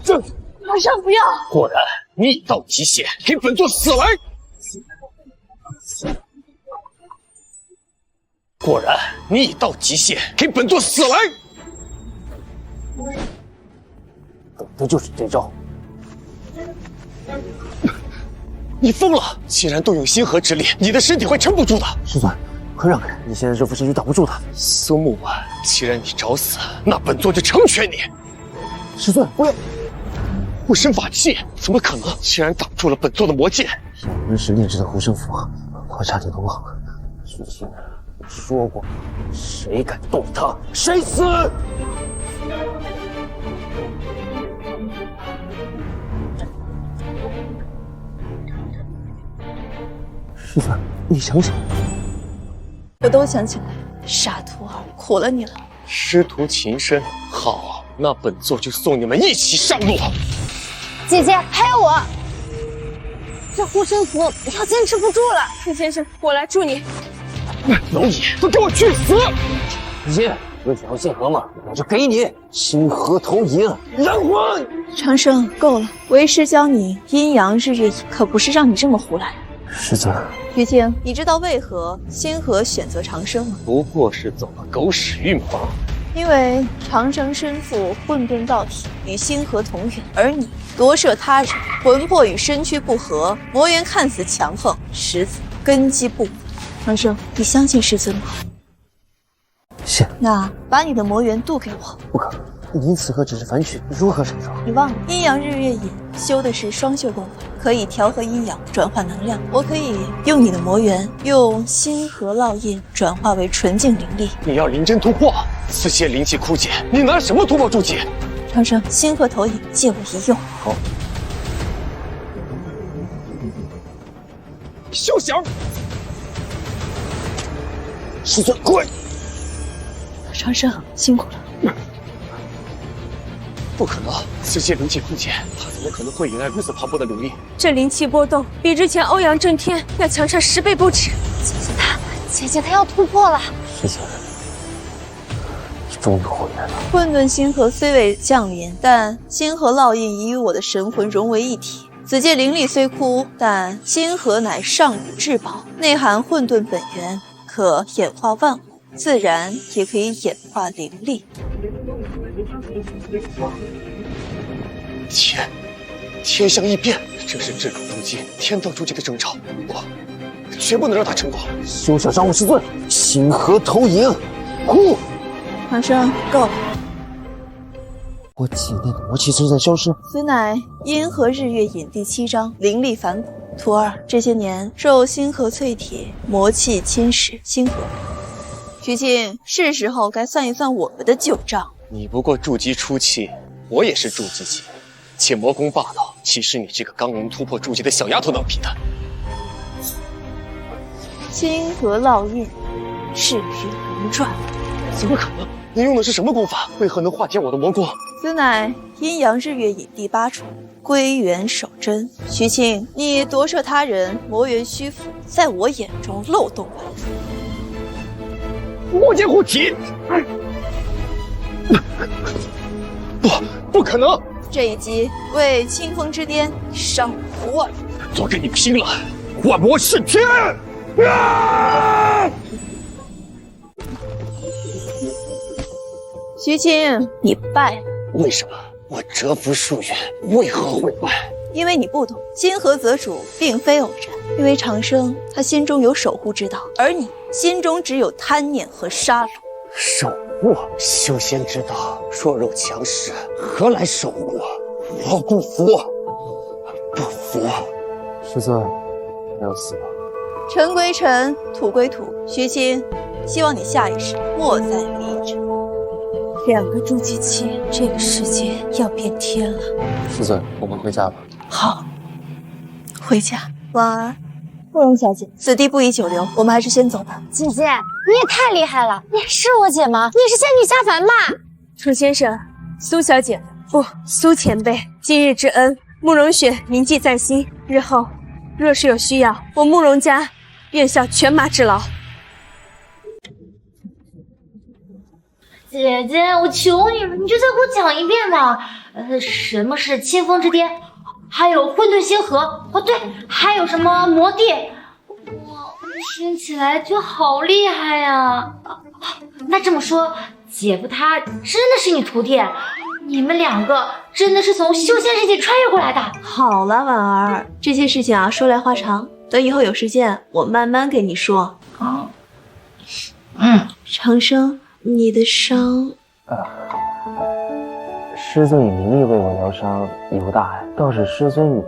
这马上不要！果然，你已到极限，给本座死来！果然，你已到极限，给本座死来！等的就是这招。你疯了！既然动用星河之力，你的身体会撑不住的。师尊，快让开！你现在这副身躯挡不住他。苏沐婉，既然你找死，那本座就成全你。师尊，不要！护身法器怎么可能？既然挡住了本座的魔剑，有人是炼制的护身符，我差点都忘了。之前说过，谁敢动他，谁死！师尊，你想想，我都想起来，傻徒儿，苦了你了。师徒情深，好，那本座就送你们一起上路。姐姐，还有我，这护身符要坚持不住了。楚先生，我来助你。老野，都给我去死！爷，为想要星河嘛，我就给你星河投影，燃魂。长生，够了，为师教你阴阳日月影，可不是让你这么胡来。师尊，徐静，你知道为何星河选择长生吗？不过是走了狗屎运罢了。因为长生身负混沌道体，与星河同源，而你夺舍他人，魂魄与身躯不合，魔元看似强横，实则根基不稳。长生，你相信师尊吗？是。那把你的魔元渡给我。不可，你此刻只是凡躯，如何上手？你忘了，阴阳日月影修的是双修功法，可以调和阴阳，转化能量。我可以用你的魔元，用星河烙印转化为纯净灵力。你要临阵突破，此些灵气枯竭，你拿什么突破筑基？长生，星河投影借我一用。好。休想！师尊，滚！长生，辛苦了。不可能，此些灵气枯竭，他怎么可能会引来如此磅礴的灵力？这灵气波动比之前欧阳震天要强上10倍不止。姐姐她要突破了。师尊，终于回来了。混沌星河虽未降临，但星河烙印已与我的神魂融为一体。此界灵力虽枯，但星河乃上古至宝，内含混沌本源，可演化万物，自然也可以演化灵力。天象异变，这是至主筑基、天道筑基的征兆，我绝不能让他成功。休想伤我师尊！星河投影，呼！长生，够了。我体内的魔气正在消失。此乃阴河日月引第7章，灵力反哺。徒儿这些年受星河淬体，魔气侵蚀星河。徐静，是时候该算一算我们的旧账。你不过筑基初期，我也是筑基期，且魔功霸道，岂是你这个刚能突破筑基的小丫头能比的？星河烙印，日月轮转。怎么可能？你用的是什么功法？为何能化解我的魔功？此乃阴阳日月引第8重，归元守真。徐庆，你夺舍他人，魔元虚浮，在我眼中漏洞百出。魔剑护体！不可能！这一击为清风之巅伤无万，早跟你拼了！万魔噬天！徐清，你败了。为什么？我蛰伏数月，为何会败？因为你不懂，星河泽主并非偶然。因为长生他心中有守护之道，而你心中只有贪念和杀戮。守护修仙之道，弱肉强食，何来守护？我不服，不服！师尊，没有死吧？尘归尘，土归土。徐清，希望你下一世莫再离之。2个筑基期，这个世界要变天了。师尊，我们回家吧。好，回家。婉儿，慕容小姐，此地不宜久留，我们还是先走吧。姐姐，你也太厉害了！你是我姐吗？你是仙女下凡吧？楚先生，苏小姐，不，苏前辈，今日之恩，慕容雪铭记在心。日后若是有需要，我慕容家愿效犬马之劳。姐姐，我求你了，你就再给我讲一遍吧。什么是清风之巅？还有混沌星河，哦对，还有什么魔帝？哇，听起来就好厉害呀！那这么说，姐夫他真的是你徒弟？你们2个真的是从修仙世界穿越过来的？好了，婉儿，这些事情啊，说来话长，等以后有时间我慢慢给你说。长生，你的伤……师尊以灵力为我疗伤，已无大碍。倒是师尊你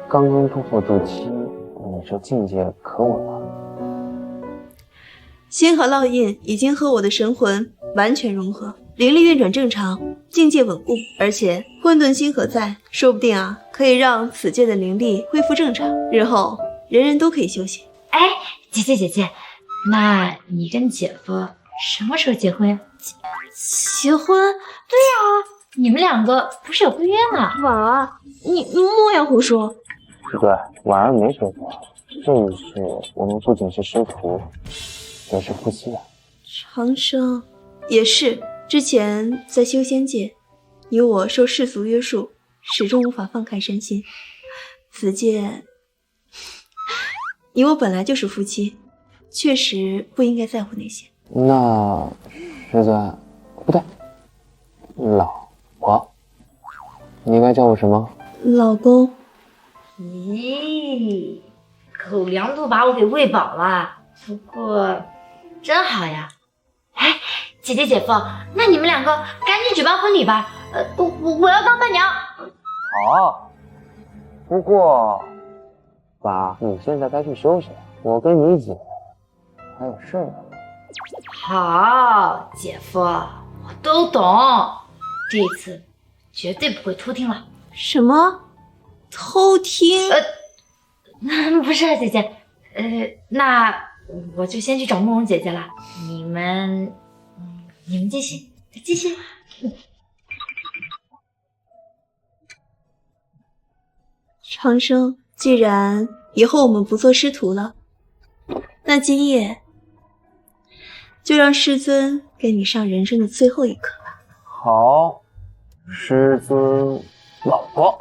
刚刚突破筑基，你这境界可稳了。星河烙印已经和我的神魂完全融合，灵力运转正常，境界稳固，而且混沌星河在，说不定啊可以让此界的灵力恢复正常，日后人人都可以修行。哎，姐姐，那你跟姐夫什么时候结婚呀？结婚？对呀，你们两个不是有婚约吗？婉儿，你莫要胡说。不对，婉儿没说错，这一世我们不仅是师徒，也是夫妻啊。长生也是，之前在修仙界，以我受世俗约束，始终无法放开身心。此界，你我本来就是夫妻，确实不应该在乎那些。那师尊，不对，老婆，你应该叫我什么？老公。咦，狗粮都把我给喂饱了，不过真好呀。哎，姐姐姐夫，那你们两个赶紧举办婚礼吧。我要当伴娘。好，不过爸，你现在该去休息了，我跟你姐还有事呢。好，姐夫，我都懂，这一次绝对不会偷听了。什么？偷听？不是啊，姐姐，那我就先去找慕容姐姐了。你们继续。长生，既然以后我们不做师徒了，那今夜就让师尊给你上人生的最后一课吧。好，师尊，老婆。